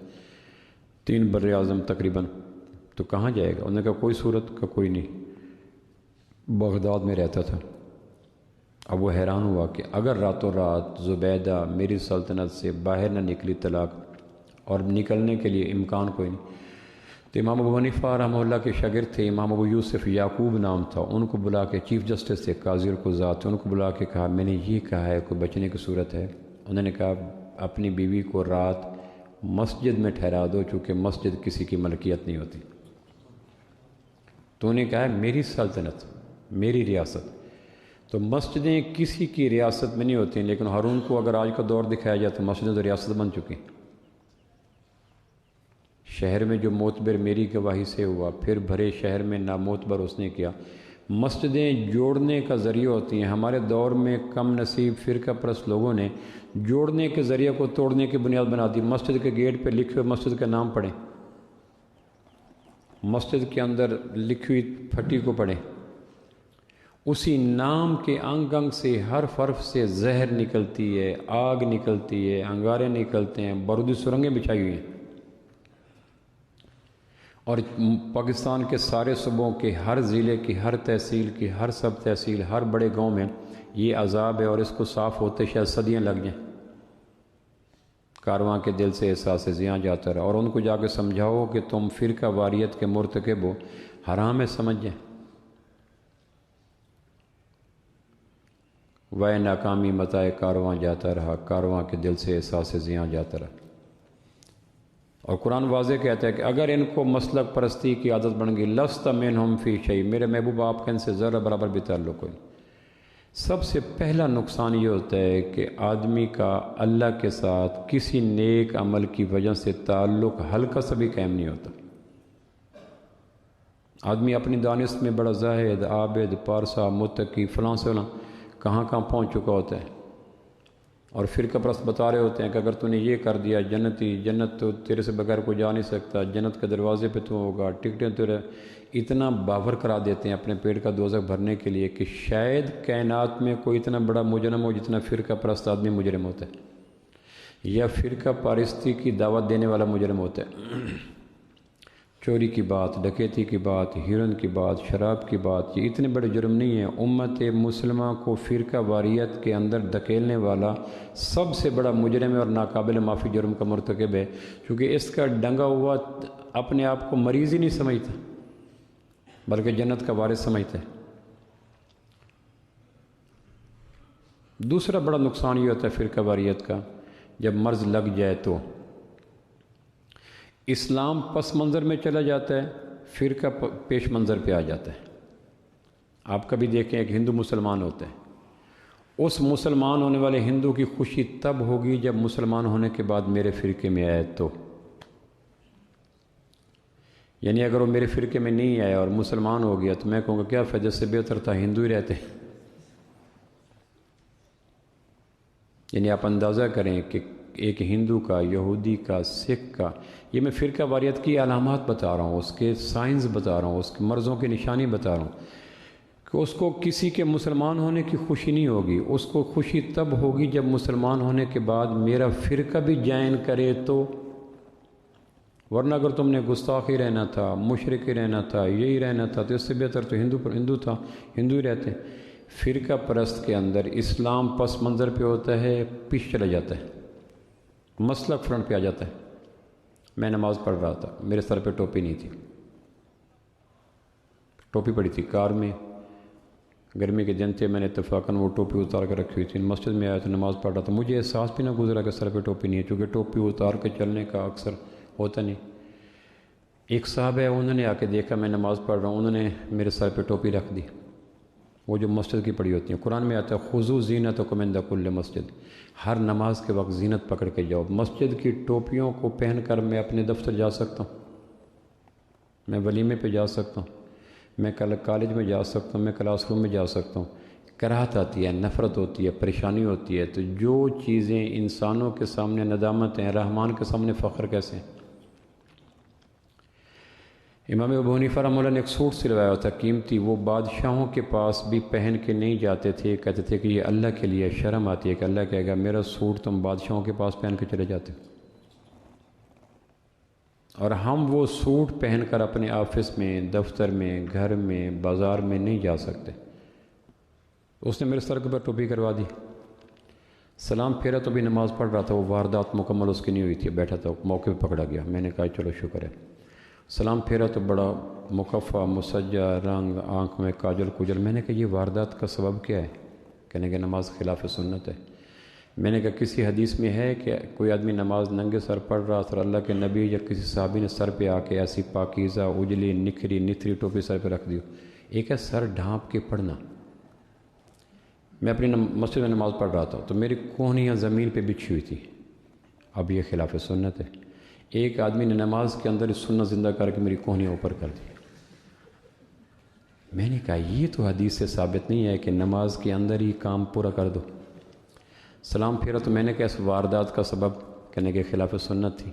3 بر اعظم تقریباً، تو کہاں جائے گا؟ انہوں نے کہا کوئی صورت کا کوئی نہیں، بغداد میں رہتا تھا۔ اب وہ حیران ہوا کہ اگر راتوں رات زبیدہ میری سلطنت سے باہر نہ نکلی طلاق، اور نکلنے کے لیے امکان کوئی نہیں، تو امام ابو حنیفہ رحمہ اللہ کے شاگرد تھے، امام ابو یوسف یعقوب نام تھا، ان کو بلا کے، چیف جسٹس تھے، قاضی القضات، ان کو بلا کے کہا میں نے یہ کہا ہے کوئی بچنے کی صورت ہے؟ انہوں نے کہا اپنی بیوی کو رات مسجد میں ٹھہرا دو، چونکہ مسجد کسی کی ملکیت نہیں ہوتی۔ تو انہوں نے کہا ہے میری سلطنت، میری ریاست، تو مسجدیں کسی کی ریاست میں نہیں ہوتی ہیں، لیکن ہارون کو اگر آج کا دور دکھایا جائے تو مسجدیں تو ریاست بن چکی۔ شہر میں جو معتبر میری گواہی سے ہوا، پھر بھرے شہر میں نامعتبر اس نے کیا۔ مسجدیں جوڑنے کا ذریعہ ہوتی ہیں۔ ہمارے دور میں کم نصیب فرقہ پرست لوگوں نے جوڑنے کے ذریعہ کو توڑنے کی بنیاد بنا دی۔ مسجد کے گیٹ پہ لکھے ہوئے مسجد کا نام پڑھیں، مسجد کے اندر لکھی ہوئی پھٹی کو پڑھیں، اسی نام کے انگ انگ سے حرف حرف سے زہر نکلتی ہے، آگ نکلتی ہے، انگارے نکلتے ہیں، بارودی سرنگیں بچھائی ہوئی ہیں، اور پاکستان کے سارے صوبوں کے ہر ضلع کی، ہر تحصیل کی، ہر سب تحصیل، ہر بڑے گاؤں میں یہ عذاب ہے، اور اس کو صاف ہوتے شاید صدیاں لگ جائیں۔ کارواں کے دل سے احساس زیاں جاتا رہا، اور ان کو جا کے سمجھاؤ کہ تم فرقہ واریت کے مرتکب ہو، حرام ہے سمجھ جائیں۔ وے ناکامی متائے کارواں جاتا رہا، کارواں کے دل سے احساس زیاں جاتا رہا۔ اور قرآن واضح کہتا ہے کہ اگر ان کو مسلک پرستی کی عادت بن گئی، لست منہم فی شیء، میرے محبوب آپ کا ان سے ذرہ برابر بھی تعلق نہیں۔ سب سے پہلا نقصان یہ ہوتا ہے کہ آدمی کا اللہ کے ساتھ کسی نیک عمل کی وجہ سے تعلق ہلکا سا بھی قائم نہیں ہوتا۔ آدمی اپنی دانست میں بڑا زاہد، عابد، پارسا، متقی، فلاں سے فلاں کہاں پہنچ چکا ہوتا ہے، اور فرقہ پرست بتا رہے ہوتے ہیں کہ اگر تو نے یہ کر دیا جنتی، جنت تو تیرے سے بغیر کوئی جا نہیں سکتا، جنت کے دروازے پہ تو ہوگا، ٹکٹیں تیرے، اتنا باور کرا دیتے ہیں اپنے پیٹ کا دوزخ بھرنے کے لیے کہ شاید کائنات میں کوئی اتنا بڑا مجرم ہو جتنا فرقہ پرست آدمی مجرم ہوتا ہے، یا فرقہ پرستی کی دعوت دینے والا مجرم ہوتا ہے۔ چوری کی بات، ڈکیتی کی بات، ہیرن کی بات، شراب کی بات، یہ اتنے بڑے جرم نہیں ہیں۔ امت مسلمہ کو فرقہ واریت کے اندر دھکیلنے والا سب سے بڑا مجرم ہے اور ناقابل معافی جرم کا مرتکب ہے، کیونکہ اس کا ڈنگا ہوا اپنے آپ کو مریض ہی نہیں سمجھتا بلکہ جنت کا وارث سمجھتا ہے۔ دوسرا بڑا نقصان یہ ہوتا ہے فرقہ واریت کا، جب مرض لگ جائے تو اسلام پس منظر میں چلا جاتا ہے، فرقہ پیش منظر پہ آ جاتا ہے۔ آپ کبھی دیکھیں ایک ہندو مسلمان ہوتا ہے، اس مسلمان ہونے والے ہندو کی خوشی تب ہوگی جب مسلمان ہونے کے بعد میرے فرقے میں آئے تو، یعنی اگر وہ میرے فرقے میں نہیں آیا اور مسلمان ہو گیا تو میں کہوں گا کیا فائدہ، سے بہتر تھا ہندو ہی رہتے۔ یعنی آپ اندازہ کریں کہ ایک ہندو کا، یہودی کا، سکھ کا، یہ میں فرقہ واریت کی علامات بتا رہا ہوں، اس کے سائنز بتا رہا ہوں، اس کے مرضوں کی نشانی بتا رہا ہوں، کہ اس کو کسی کے مسلمان ہونے کی خوشی نہیں ہوگی، اس کو خوشی تب ہوگی جب مسلمان ہونے کے بعد میرا فرقہ بھی جائن کرے تو، ورنہ اگر تم نے گستاخی رہنا تھا، مشرک ہی رہنا تھا، یہی رہنا تھا تو اس سے بہتر تو ہندو تھا، ہندو ہی رہتے۔ فرقہ پرست کے اندر اسلام پس منظر پہ ہوتا ہے، پیچھے چلا جاتا ہے، مسلک فرنٹ پہ آ جاتا ہے۔ میں نماز پڑھ رہا تھا، میرے سر پہ ٹوپی نہیں تھی، ٹوپی پڑی تھی کار میں، گرمی کے دن تھے، میں نے اتفاقاً وہ ٹوپی اتار کر رکھی ہوئی تھی، مسجد میں آیا تو نماز پڑھ رہا تھا، مجھے احساس بھی نہ گزرا کہ سر پہ ٹوپی نہیں ہے، چونکہ ٹوپی اتار کے چلنے کا اکثر ہوتا نہیں۔ ایک صاحب ہے، انہوں نے آ کے دیکھا میں نماز پڑھ رہا ہوں، انہوں نے میرے سر پہ ٹوپی رکھ دی، وہ جو مسجد کی پڑی ہوتی ہیں۔ قرآن میں آتا ہے خذوا زینتکم عند کل مسجد، ہر نماز کے وقت زینت پکڑ کے جاؤ۔ مسجد کی ٹوپیوں کو پہن کر میں اپنے دفتر جا سکتا ہوں، میں ولیمے پہ جا سکتا ہوں، میں کالج میں جا سکتا ہوں، میں کلاس روم میں جا سکتا ہوں۔ کراہت آتی ہے، نفرت ہوتی ہے، پریشانی ہوتی ہے، تو جو چیزیں انسانوں کے سامنے ندامت ہیں، رحمان کے سامنے فخر کیسے ہیں؟ امام ابو حنیفہ رحمہ اللہ نے ایک سوٹ سلوایا تھا قیمتی، وہ بادشاہوں کے پاس بھی پہن کے نہیں جاتے تھے، کہتے تھے کہ یہ اللہ کے لیے، شرم آتی ہے کہ اللہ کہے گا میرا سوٹ تم بادشاہوں کے پاس پہن کے چلے جاتے، اور ہم وہ سوٹ پہن کر اپنے آفس میں، دفتر میں، گھر میں، بازار میں نہیں جا سکتے۔ اس نے میرے سر کے اوپر ٹوپی کروا دی، سلام پھیرا تو بھی نماز پڑھ رہا تھا، وہ واردات مکمل اس کی نہیں ہوئی تھی، بیٹھا تھا، موقع پہ پکڑا گیا، میں نے کہا چلو شکر ہے۔ سلام پھیرا تو بڑا مکفہ، مسجع، رنگ، آنکھ میں کاجل کجل، میں نے کہا یہ واردات کا سبب کیا ہے؟ کہنے کہ نماز خلاف سنت ہے۔ میں نے کہا کسی حدیث میں ہے کہ کوئی آدمی نماز ننگے سر پڑھ رہا تھا، اللہ کے نبی یا کسی صحابی نے سر پہ آ کے ایسی پاکیزہ، اجلی، نکھری، نتھری ٹوپی سر پہ رکھ دی؟ ایک ہے سر ڈھانپ کے پڑھنا۔ میں اپنی مسجد میں نماز پڑھ رہا تھا تو میری کوہنیاں زمین پہ بچھی ہوئی تھی، اب یہ خلاف سنت ہے۔ ایک آدمی نے نماز کے اندر اس سنت زندہ کر کے میری کوہنیاں اوپر کر دی۔ میں نے کہا یہ تو حدیث سے ثابت نہیں ہے کہ نماز کے اندر ہی کام پورا کر دو۔ سلام پھیرا تو میں نے کہا اس واردات کا سبب، کہنے کے خلاف سنت تھی۔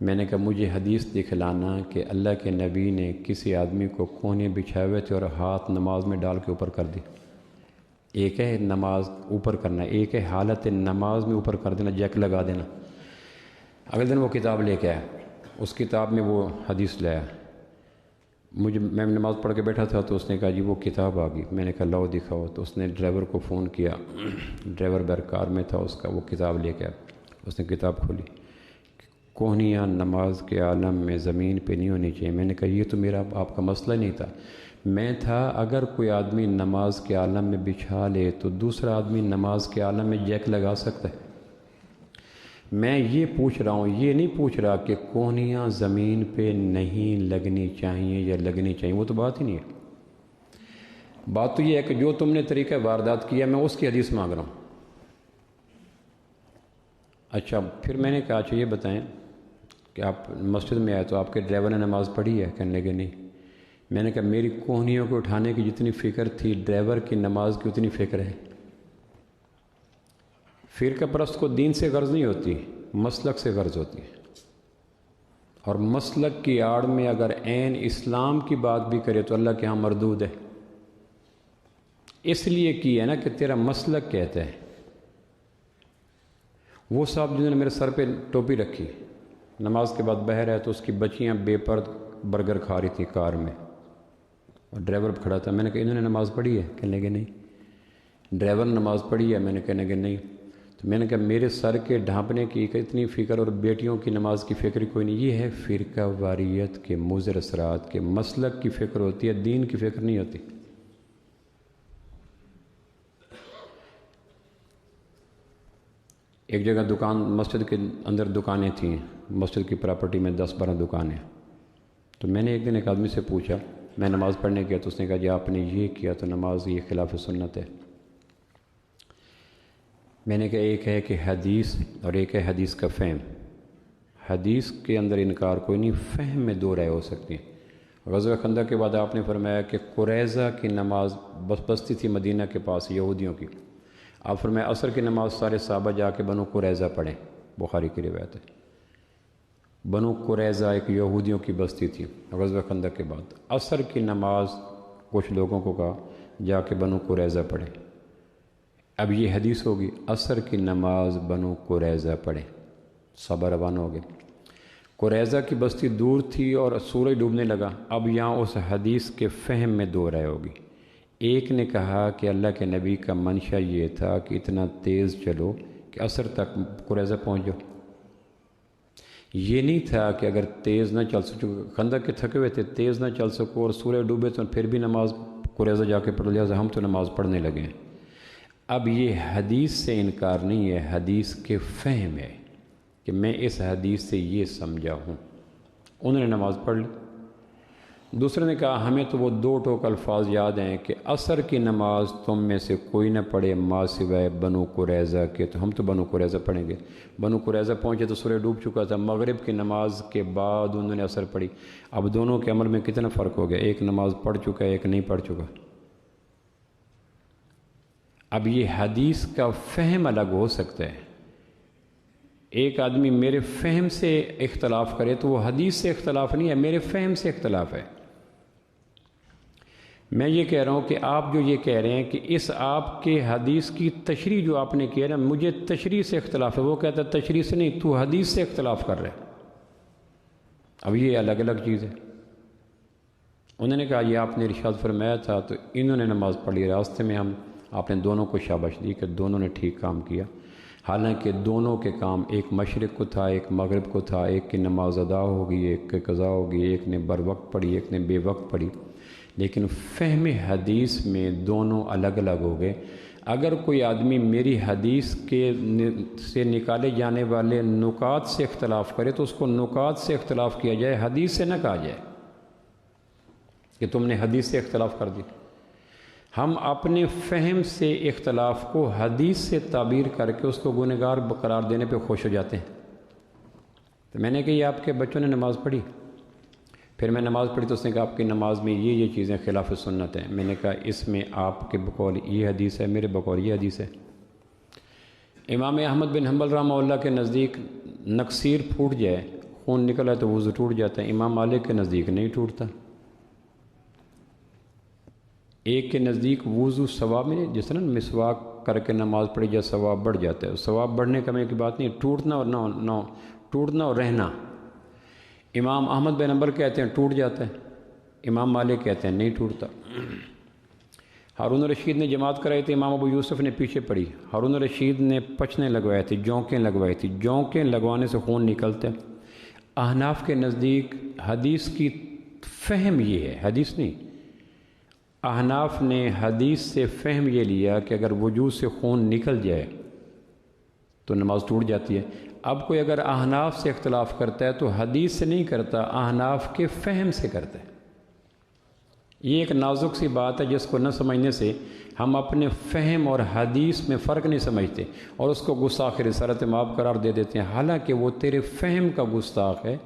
میں نے کہا مجھے حدیث دکھلانا کہ اللہ کے نبی نے کسی آدمی کو کونے بچھائے ہوئے تھے اور ہاتھ نماز میں ڈال کے اوپر کر دی۔ ایک ہے نماز اوپر کرنا، ایک ہے حالت نماز میں اوپر کر دینا، جیک لگا دینا۔ اگلے دن وہ کتاب لے کے آیا، اس کتاب میں وہ حدیث لایا۔ میں نماز پڑھ کے بیٹھا تھا تو اس نے کہا جی وہ کتاب آ گئی۔ میں نے کہا لاؤ دکھاؤ، تو اس نے ڈرائیور کو فون کیا، ڈرائیور بیرکار میں تھا اس کا، وہ کتاب لے کے آیا۔ اس نے کتاب کھولی، کوہنیاں نماز کے عالم میں زمین پہ نہیں ہونی چاہیے۔ میں نے کہا یہ تو میرا آپ کا مسئلہ نہیں تھا، میں تھا اگر کوئی آدمی نماز کے عالم میں بچھا لے تو دوسرا آدمی نماز کے عالم میں جیک لگا سکتا ہے۔ میں یہ پوچھ رہا ہوں، یہ نہیں پوچھ رہا کہ کوہنیاں زمین پہ نہیں لگنی چاہیے یا لگنی چاہیے، وہ تو بات ہی نہیں ہے۔ بات تو یہ ہے کہ جو تم نے طریقہ واردات کیا میں اس کی حدیث مانگ رہا ہوں۔ اچھا پھر میں نے کہا اچھا یہ بتائیں کہ آپ مسجد میں آئے تو آپ کے ڈرائیور نے نماز پڑھی ہے؟ کہنے لگے نہیں۔ میں نے کہا میری کوہنیوں کو اٹھانے کی جتنی فکر تھی ڈرائیور کی نماز کی اتنی فکر ہے۔ فرقہ پرست کو دین سے غرض نہیں ہوتی، مسلک سے غرض ہوتی ہے، اور مسلک کی آڑ میں اگر عین اسلام کی بات بھی کرے تو اللہ کے ہاں مردود ہے۔ اس لیے کی ہے نا کہ تیرا مسلک کہتا ہے۔ وہ صاحب جنہوں نے میرے سر پہ ٹوپی رکھی، نماز کے بعد بہر ہے تو اس کی بچیاں بے پرد برگر کھا رہی تھیں کار میں، اور ڈرائیور کھڑا تھا۔ میں نے کہا انہوں نے نماز پڑھی ہے؟ کہنے لگے نہیں۔ ڈرائیور نے نماز پڑھی ہے؟ میں نے کہنے لگے نہیں۔ تو میں نے کہا میرے سر کے ڈھانپنے کی اتنی فکر اور بیٹیوں کی نماز کی فکر کوئی نہیں۔ یہ ہے فرقہ واریت کے مضر اثرات کے، مسلک کی فکر ہوتی ہے، دین کی فکر نہیں ہوتی۔ ایک جگہ دکان، مسجد کے اندر دکانیں تھیں، مسجد کی پراپرٹی میں 10-12 دکانیں۔ تو میں نے ایک دن ایک آدمی سے پوچھا، میں نماز پڑھنے گیا تو اس نے کہا جی آپ نے یہ کیا تو نماز یہ خلاف سنت ہے۔ میں نے کہا ایک ہے کہ حدیث اور ایک ہے حدیث کا فہم۔ حدیث کے اندر انکار کوئی نہیں، فہم میں دو رائے ہو سکتی ہیں۔ غزوہ خندق کے بعد آپ نے فرمایا کہ قریظہ کی نماز بستی تھی مدینہ کے پاس یہودیوں کی، آپ فرمایا عصر کی نماز سارے صحابہ جا کے بنو قریظہ پڑھیں، بخاری کی روایت ہے۔ بنو قریظہ ایک یہودیوں کی بستی تھی غزوہ خندق کے بعد، عصر کی نماز کچھ لوگوں کو کہا جا کے بنو قریظہ پڑھیں۔ اب یہ حدیث ہوگی عصر کی نماز بنو قریظہ پڑھیں، صحابہ روانہ ہو گئے۔ قریظہ کی بستی دور تھی اور سورج ڈوبنے لگا۔ اب یہاں اس حدیث کے فہم میں دو رائے ہوگی۔ ایک نے کہا کہ اللہ کے نبی کا منشا یہ تھا کہ اتنا تیز چلو کہ عصر تک قریظہ پہنچ جاؤ، یہ نہیں تھا کہ اگر تیز نہ چل سکو، خندق کے تھکے ہوئے تھے، تیز نہ چل سکو اور سورج ڈوبے تو پھر بھی نماز قریظہ جا کے پڑھ لیا، ہم تو نماز پڑھنے لگے ہیں۔ اب یہ حدیث سے انکار نہیں ہے، حدیث کے فہم ہے کہ میں اس حدیث سے یہ سمجھا ہوں۔ انہوں نے نماز پڑھ لی۔ دوسرے نے کہا ہمیں تو وہ 2 ٹوک الفاظ یاد ہیں کہ عصر کی نماز تم میں سے کوئی نہ پڑھے ما سوائے بنو قریظہ کے، تو ہم تو بنو قریظہ پڑھیں گے۔ بنو قریظہ پہنچے تو سورج ڈوب چکا تھا، مغرب کی نماز کے بعد انہوں نے عصر پڑھی۔ اب دونوں کے عمل میں کتنا فرق ہو گیا، ایک نماز پڑھ چکا ہے ایک نہیں پڑھ چکا۔ اب یہ حدیث کا فہم الگ ہو سکتا ہے، ایک آدمی میرے فہم سے اختلاف کرے تو وہ حدیث سے اختلاف نہیں ہے، میرے فہم سے اختلاف ہے۔ میں یہ کہہ رہا ہوں کہ آپ جو یہ کہہ رہے ہیں کہ اس آپ کے حدیث کی تشریح جو آپ نے کیا نا، مجھے تشریح سے اختلاف ہے، وہ کہتا ہے تشریح سے نہیں، تو حدیث سے اختلاف کر رہے ہیں۔ اب یہ الگ الگ چیز ہے۔ انہوں نے کہا یہ آپ نے ارشاد فرمایا تھا، تو انہوں نے نماز پڑھی راستے میں، آپ نے دونوں کو شاباش دی کہ دونوں نے ٹھیک کام کیا، حالانکہ دونوں کے کام ایک مشرق کو تھا ایک مغرب کو تھا، ایک کی نماز ادا ہوگی ایک کی قضا ہوگی، ایک نے بر وقت پڑھی ایک نے بے وقت پڑھی، لیکن فہم حدیث میں دونوں الگ الگ ہو گئے۔ اگر کوئی آدمی میری حدیث سے نکالے جانے والے نکات سے اختلاف کرے تو اس کو نکات سے اختلاف کیا جائے، حدیث سے نہ کہا جائے کہ تم نے حدیث سے اختلاف کر دی۔ ہم اپنے فہم سے اختلاف کو حدیث سے تعبیر کر کے اس کو گنہگار قرار دینے پہ خوش ہو جاتے ہیں۔ تو میں نے کہا یہ آپ کے بچوں نے نماز پڑھی؟ پھر میں نماز پڑھی تو اس نے کہا آپ کی نماز میں یہ چیزیں خلاف سنت ہیں۔ میں نے کہا اس میں آپ کے بقول یہ حدیث ہے، میرے بقول یہ حدیث ہے۔ امام احمد بن حنبل رحمہ اللہ کے نزدیک نکسیر پھوٹ جائے، خون نکلا ہے تو وضو ٹوٹ جاتا ہے۔ امام مالک کے نزدیک نہیں ٹوٹتا۔ ایک کے نزدیک وضو ثواب میں، جس طرح مسواک کر کے نماز پڑھی جائے ثواب بڑھ جاتا ہے، ثواب بڑھنے کمی کی بات نہیں، ٹوٹنا اور نہ ٹوٹنا اور رہنا۔ امام احمد بن حنبل کہتے ہیں ٹوٹ جاتا ہے، امام مالک کہتے ہیں نہیں ٹوٹتا۔ ہارون رشید نے جماعت کرائی تھی، امام ابو یوسف نے پیچھے پڑھی۔ ہارون رشید نے پچنے لگوائے تھے، جونکیں لگوائی تھی، جونکیں لگوانے سے خون نکلتا ہے۔ احناف کے نزدیک حدیث کی فہم یہ ہے، حدیث نہیں، احناف نے حدیث سے فہم یہ لیا کہ اگر وجود سے خون نکل جائے تو نماز ٹوٹ جاتی ہے۔ اب کوئی اگر احناف سے اختلاف کرتا ہے تو حدیث سے نہیں کرتا، احناف کے فہم سے کرتا ہے۔ یہ ایک نازک سی بات ہے جس کو نہ سمجھنے سے ہم اپنے فہم اور حدیث میں فرق نہیں سمجھتے اور اس کو گستاخ رسالت مآب قرار دے دیتے ہیں، حالانکہ وہ تیرے فہم کا گستاخ ہے،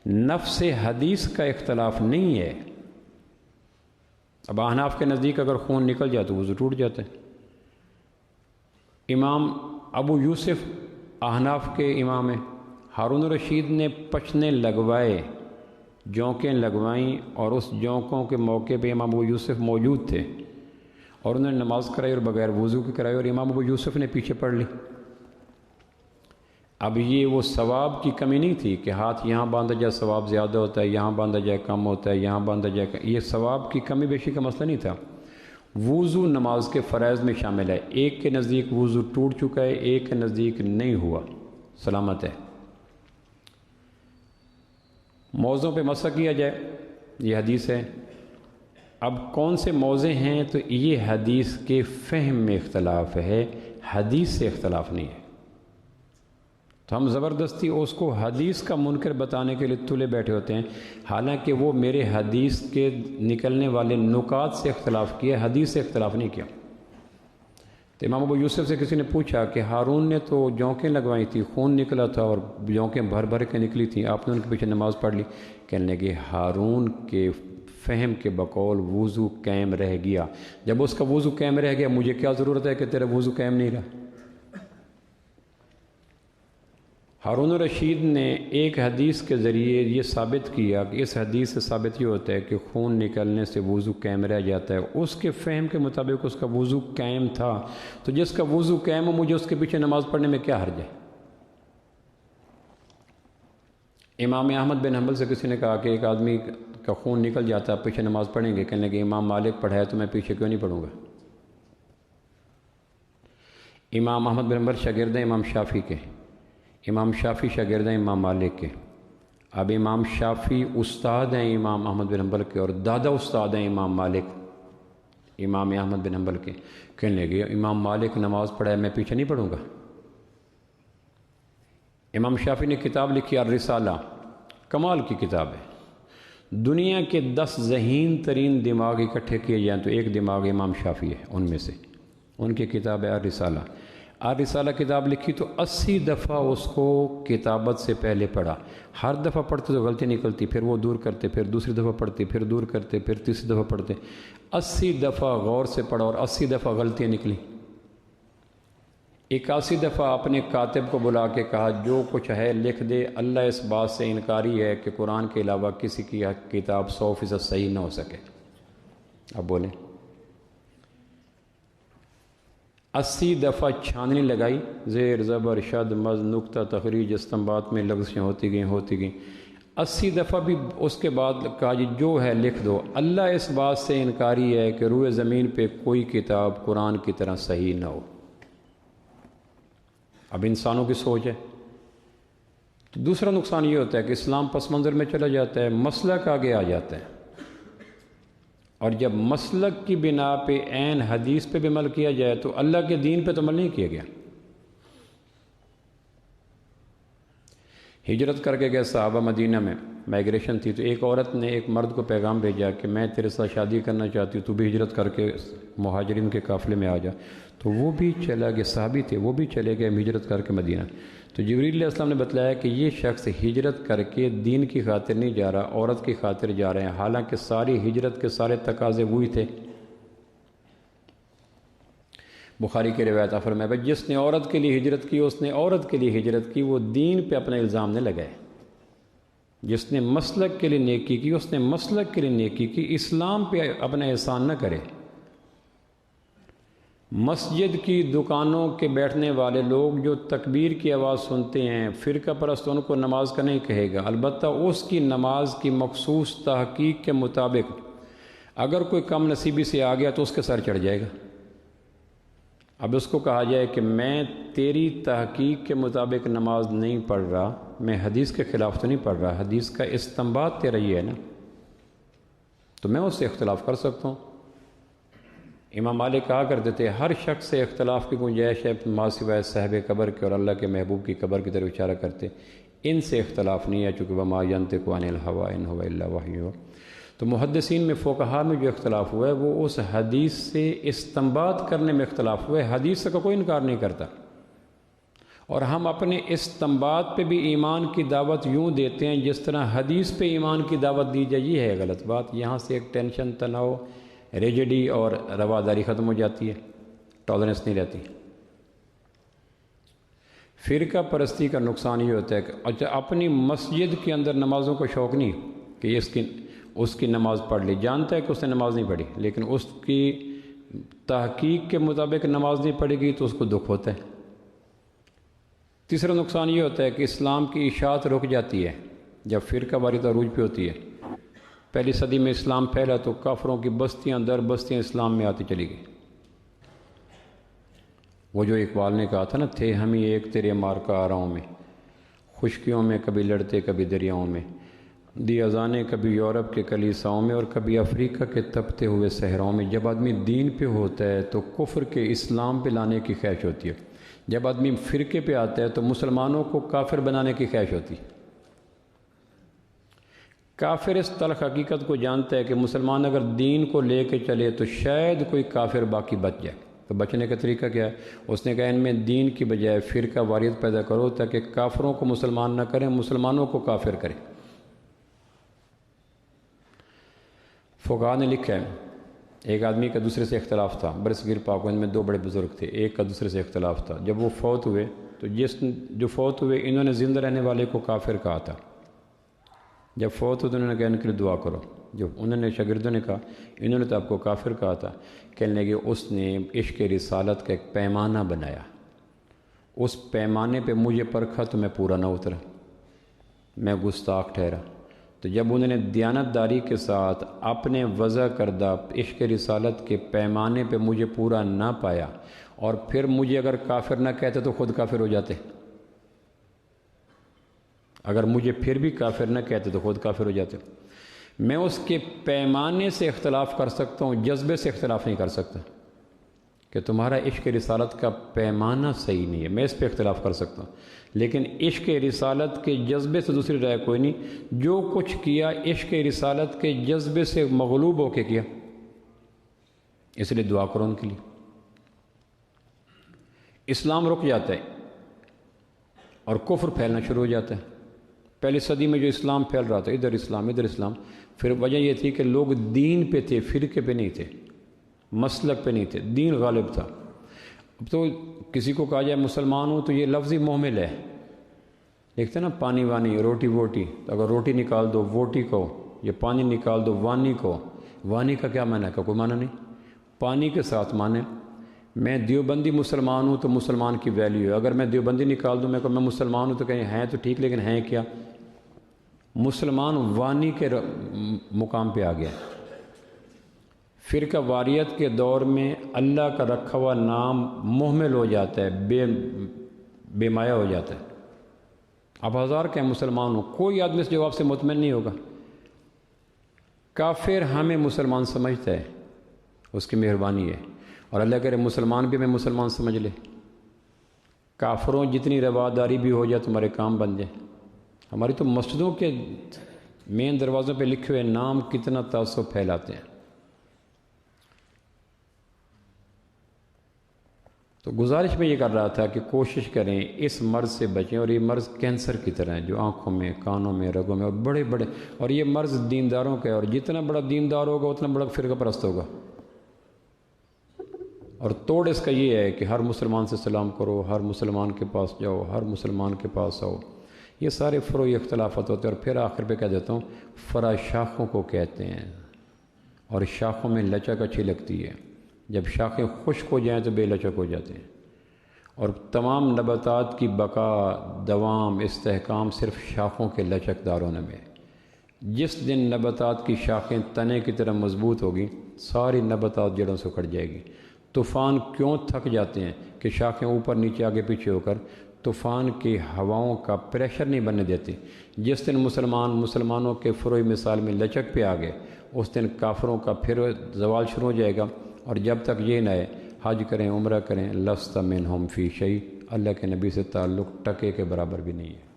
نفس حدیث کا اختلاف نہیں ہے۔ اب احناف کے نزدیک اگر خون نکل جائے تو وضو ٹوٹ جاتا ہے۔ امام ابو یوسف احناف کے امام ہیں، ہارون رشید نے پچنے لگوائے، جونکیں لگوائیں، اور اس جونکوں کے موقع پہ امام ابو یوسف موجود تھے اور انہوں نے نماز کرائی اور بغیر وضو کی کرائی، اور امام ابو یوسف نے پیچھے پڑھ لی۔ اب یہ وہ ثواب کی کمی نہیں تھی کہ ہاتھ یہاں باندھا جائے ثواب زیادہ ہوتا ہے، یہاں باندھا جائے کم ہوتا ہے، یہاں باندھا جائے یہ ثواب کی کمی بیشی کا مسئلہ نہیں تھا۔ وضو نماز کے فرائض میں شامل ہے، ایک کے نزدیک وضو ٹوٹ چکا ہے، ایک کے نزدیک نہیں ہوا، سلامت ہے۔ موضوع پہ مسح کیا جائے، یہ حدیث ہے۔ اب کون سے موضع ہیں تو یہ حدیث کے فہم میں اختلاف ہے، حدیث سے اختلاف نہیں ہے۔ تو ہم زبردستی اس کو حدیث کا منکر بتانے کے لیے تلے بیٹھے ہوتے ہیں، حالانکہ وہ میرے حدیث کے نکلنے والے نکات سے اختلاف کیا، حدیث سے اختلاف نہیں کیا۔ تو امام ابو یوسف سے کسی نے پوچھا کہ ہارون نے تو جونکیں لگوائی تھی، خون نکلا تھا اور جونکیں بھر بھر کے نکلی تھیں، آپ نے ان کے پیچھے نماز پڑھ لی۔ کہنے لگے ہارون کے فہم کے بقول وضو قائم رہ گیا، جب اس کا وضو قائم رہ گیا مجھے کیا ضرورت ہے کہ تیرا وضو قائم نہیں رہا۔ ہارون رشید نے ایک حدیث کے ذریعے یہ ثابت کیا کہ اس حدیث سے ثابت یہ ہوتا ہے کہ خون نکلنے سے وضو قائم رہ جاتا ہے، اس کے فہم کے مطابق اس کا وضو قائم تھا، تو جس کا وضو قائم ہو مجھے اس کے پیچھے نماز پڑھنے میں کیا حرج ہے؟ امام احمد بن حنبل سے کسی نے کہا کہ ایک آدمی کا خون نکل جاتا ہے پیچھے نماز پڑھیں گے؟ کہنے لگے امام مالک پڑھائے تو میں پیچھے کیوں نہیں پڑھوں گا؟ امام احمد بن حنبل شاگرد ہیں امام شافعی کے، امام شافعی شاگرد ہیں امام مالک کے۔ اب امام شافعی استاد ہیں امام احمد بن حنبل کے اور دادا استاد ہیں امام مالک، امام احمد بن حنبل کے۔ کہنے لگے امام مالک نماز پڑھائے میں پیچھے نہیں پڑھوں گا؟ امام شافعی نے کتاب لکھی الرسالہ، کمال کی کتاب ہے۔ دنیا کے 10 ذہین ترین دماغ اکٹھے کیے جائیں تو ایک دماغ امام شافعی ہے، ان میں سے ان کی کتاب ہے الرسالہ۔ الرسالہ کتاب لکھی تو 80 دفعہ اس کو کتابت سے پہلے پڑھا، ہر دفعہ پڑھتے تو غلطی نکلتی، پھر وہ دور کرتے، پھر دوسری دفعہ پڑھتے، پھر دور کرتے، پھر تیسری دفعہ پڑھتے، 80 دفعہ غور سے پڑھا اور 80 دفعہ غلطیاں نکلی۔ 81 دفعہ اپنے کاتب کو بلا کے کہا جو کچھ ہے لکھ دے، اللہ اس بات سے انکاری ہے کہ قرآن کے علاوہ کسی کی کتاب 100% صحیح نہ ہو سکے۔ اب بولیں، 80 دفعہ چھاننی لگائی، زیر زبر شد مز نقطہ تخریج استنباط میں لفظیں ہوتی گئیں۔ 80 دفعہ بھی اس کے بعد کہا جی جو ہے لکھ دو، اللہ اس بات سے انکاری ہے کہ روئے زمین پہ کوئی کتاب قرآن کی طرح صحیح نہ ہو۔ اب انسانوں کی سوچ ہے۔ تو دوسرا نقصان یہ ہوتا ہے کہ اسلام پس منظر میں چلا جاتا ہے، مسلک آگے آ جاتا ہے، اور جب مسلک کی بنا پہ عین حدیث پہ بھی عمل کیا جائے تو اللہ کے دین پہ تو عمل نہیں کیا گیا۔ ہجرت کر کے گئے صحابہ مدینہ میں، مائگریشن تھی، تو ایک عورت نے ایک مرد کو پیغام بھیجا کہ میں تیرے ساتھ شادی کرنا چاہتی ہوں، تو بھی ہجرت کر کے مہاجرین کے قافلے میں آ جا۔ تو وہ بھی چلا گیا، صحابی تھے، وہ بھی چلے گئے ہجرت کر کے مدینہ۔ تو جبریل علیہ السلام نے بتلایا کہ یہ شخص ہجرت کر کے دین کی خاطر نہیں جا رہا، عورت کی خاطر جا رہے ہیں، حالانکہ ساری ہجرت کے سارے تقاضے وہی تھے۔ بخاری کی روایت فرمایا بھائی جس نے عورت کے لیے ہجرت کی اس نے عورت کے لیے ہجرت کی، وہ دین پہ اپنا الزام نہ لگائے۔ جس نے مسلک کے لیے نیکی کی اس نے مسلک کے لیے نیکی کی، اسلام پہ اپنا احسان نہ کرے۔ مسجد کی دکانوں کے بیٹھنے والے لوگ جو تکبیر کی آواز سنتے ہیں، فرقہ پرست ان کو نماز کا نہیں کہے گا، البتہ اس کی نماز کی مخصوص تحقیق کے مطابق اگر کوئی کم نصیبی سے آ گیا تو اس کے سر چڑھ جائے گا۔ اب اس کو کہا جائے کہ میں تیری تحقیق کے مطابق نماز نہیں پڑھ رہا، میں حدیث کے خلاف تو نہیں پڑھ رہا، حدیث کا استنباط تیرا یہ ہے نا، تو میں اس سے اختلاف کر سکتا ہوں۔ امام مالک کہا کرتے تھے ہر شخص سے اختلاف کی گنجائش ہے ما سوائے صاحب قبر کے، اور اللہ کے محبوب کی قبر کی طرف اشارہ کرتے ان سے اختلاف نہیں ہے، چونکہ وما ینطق عن الہوی ان هو الا وحی۔ تو محدثین میں فقہا میں جو اختلاف ہوا ہے وہ اس حدیث سے استنباط کرنے میں اختلاف ہوا ہے، حدیث کا کوئی انکار نہیں کرتا، اور ہم اپنے استنباط پہ بھی ایمان کی دعوت یوں دیتے ہیں جس طرح حدیث پہ ایمان کی دعوت دی جائے، یہ ہے غلط بات۔ یہاں سے ایک ٹینشن، تناؤ، ریجڈی اور رواداری ختم ہو جاتی ہے، ٹالرنس نہیں رہتی۔ فرقہ پرستی کا نقصان یہ ہوتا ہے کہ اچھا اپنی مسجد کے اندر نمازوں کو شوق نہیں کہ اس کی نماز پڑھ لی، جانتا ہے کہ اس نے نماز نہیں پڑھی لیکن اس کی تحقیق کے مطابق نماز نہیں پڑھے گی تو اس کو دکھ ہوتا ہے۔ تیسرا نقصان یہ ہوتا ہے کہ اسلام کی اشاعت رک جاتی ہے جب فرقہ واریت عروج پہ ہوتی ہے۔ پہلی صدی میں اسلام پھیلا تو کافروں کی بستیاں در بستیاں اسلام میں آتی چلی گئی۔ وہ جو اقبال نے کہا تھا نا، تھے ہم ہی ایک تیرے مارکا آراؤں میں، خشکیوں میں کبھی لڑتے کبھی دریاؤں میں، دی اذانیں کبھی یورپ کے کلیساؤں میں اور کبھی افریقہ کے تپتے ہوئے صحراؤں میں۔ جب آدمی دین پہ ہوتا ہے تو کفر کے اسلام پہ لانے کی خواہش ہوتی ہے، جب آدمی فرقے پہ آتا ہے تو مسلمانوں کو کافر بنانے کی خواہش ہوتی ہے۔ کافر اس تلخ حقیقت کو جانتا ہے کہ مسلمان اگر دین کو لے کے چلے تو شاید کوئی کافر باقی بچ جائے، تو بچنے کا طریقہ کیا ہے؟ اس نے کہا ان میں دین کی بجائے فرقہ واریت پیدا کرو تاکہ کافروں کو مسلمان نہ کریں، مسلمانوں کو کافر کریں۔ فقہا نے لکھا ہے ایک آدمی کا دوسرے سے اختلاف تھا، برصغیر پاک و ہند میں دو بڑے بزرگ تھے، ایک کا دوسرے سے اختلاف تھا۔ جب وہ فوت ہوئے تو جو فوت ہوئے انہوں نے زندہ رہنے والے کو کافر کہا تھا۔ جب فوت ہو تو انہوں نے کہا ان کے لیے دعا کرو، جو انہوں نے شاگردوں نے کہا انہوں نے تو آپ کو کافر کہا تھا، کہنے لگے اس نے عشق رسالت کا ایک پیمانہ بنایا، اس پیمانے پہ مجھے پرکھا تو میں پورا نہ اترا، میں گستاخ ٹھہرا۔ تو جب انہوں نے دیانتداری کے ساتھ اپنے وضع کردہ عشق رسالت کے پیمانے پہ مجھے پورا نہ پایا اور پھر مجھے اگر کافر نہ کہتے تو خود کافر ہو جاتے، اگر مجھے پھر بھی کافر نہ کہتے تو خود کافر ہو جاتے۔ میں اس کے پیمانے سے اختلاف کر سکتا ہوں، جذبے سے اختلاف نہیں کر سکتا کہ تمہارا عشق رسالت کا پیمانہ صحیح نہیں ہے، میں اس پہ اختلاف کر سکتا ہوں، لیکن عشق رسالت کے جذبے سے دوسری رائے کوئی نہیں۔ جو کچھ کیا عشق رسالت کے جذبے سے مغلوب ہو کے کیا، اس لیے دعا کرو ان کے لیے۔ اسلام رک جاتا ہے اور کفر پھیلنا شروع ہو جاتا ہے۔ پہلی صدی میں جو اسلام پھیل رہا تھا، ادھر اسلام ادھر اسلام، پھر وجہ یہ تھی کہ لوگ دین پہ تھے، فرقے پہ نہیں تھے، مسلک پہ نہیں تھے، دین غالب تھا۔ اب تو کسی کو کہا جائے مسلمان ہوں تو یہ لفظی محمل ہے، دیکھتے نا پانی وانی، روٹی ووٹی، اگر روٹی نکال دو ووٹی کو، یا پانی نکال دو وانی کو، وانی کا کیا معنی ہے؟ کا کوئی معنی نہیں، پانی کے ساتھ معنی۔ میں دیوبندی مسلمان ہوں تو مسلمان کی ویلیو ہے، اگر میں دیوبندی نکال دوں میں مسلمان ہوں تو کہیں ہیں تو ٹھیک لیکن ہیں کیا؟ مسلمان وانی کے مقام پہ آ گیا۔ فرقہ واریت کے دور میں اللہ کا رکھا ہوا نام محمل ہو جاتا ہے، بے مایہ ہو جاتا ہے۔ اب ہزار کہ مسلمان ہوں، کوئی آدمی اس جواب سے مطمئن نہیں ہوگا۔ کافر ہمیں مسلمان سمجھتا ہے، اس کی مہربانی ہے، اور اللہ کرے مسلمان بھی ہمیں مسلمان سمجھ لے۔ کافروں جتنی رواداری بھی ہو جائے تمہارے کام بن جائے۔ ہماری تو مسجدوں کے مین دروازوں پہ لکھے ہوئے نام کتنا تعصب پھیلاتے ہیں۔ تو گزارش میں یہ کر رہا تھا کہ کوشش کریں اس مرض سے بچیں، اور یہ مرض کینسر کی طرح ہے جو آنکھوں میں، کانوں میں، رگوں میں، اور بڑے بڑے، اور یہ مرض دینداروں کا ہے، اور جتنا بڑا دیندار ہوگا اتنا بڑا فرقہ پرست ہوگا۔ اور توڑ اس کا یہ ہے کہ ہر مسلمان سے سلام کرو، ہر مسلمان کے پاس جاؤ، ہر مسلمان کے پاس آؤ۔ یہ سارے فروعی اختلافات ہوتے ہیں۔ اور پھر آخر پہ کہہ دیتا ہوں، فرا شاخوں کو کہتے ہیں، اور شاخوں میں لچک اچھی لگتی ہے، جب شاخیں خشک ہو جائیں تو بے لچک ہو جاتے ہیں۔ اور تمام نباتات کی بقا، دوام، استحکام صرف شاخوں کے لچکدار ہونے میں۔ جس دن نباتات کی شاخیں تنے کی طرح مضبوط ہوگی، ساری نباتات جڑوں سے اکھڑ جائے گی۔ طوفان کیوں تھک جاتے ہیں کہ شاخیں اوپر نیچے آگے پیچھے ہو کر طوفان کی ہواؤں کا پریشر نہیں بننے دیتے۔ جس دن مسلمانوں کے فروعی مثال میں لچک پہ آ گئے، اس دن کافروں کا پھر زوال شروع ہو جائے گا۔ اور جب تک یہ نہ آئے، حج کریں، عمرہ کریں، لست منہم فی شیء، اللہ کے نبی سے تعلق ٹکے کے برابر بھی نہیں ہے۔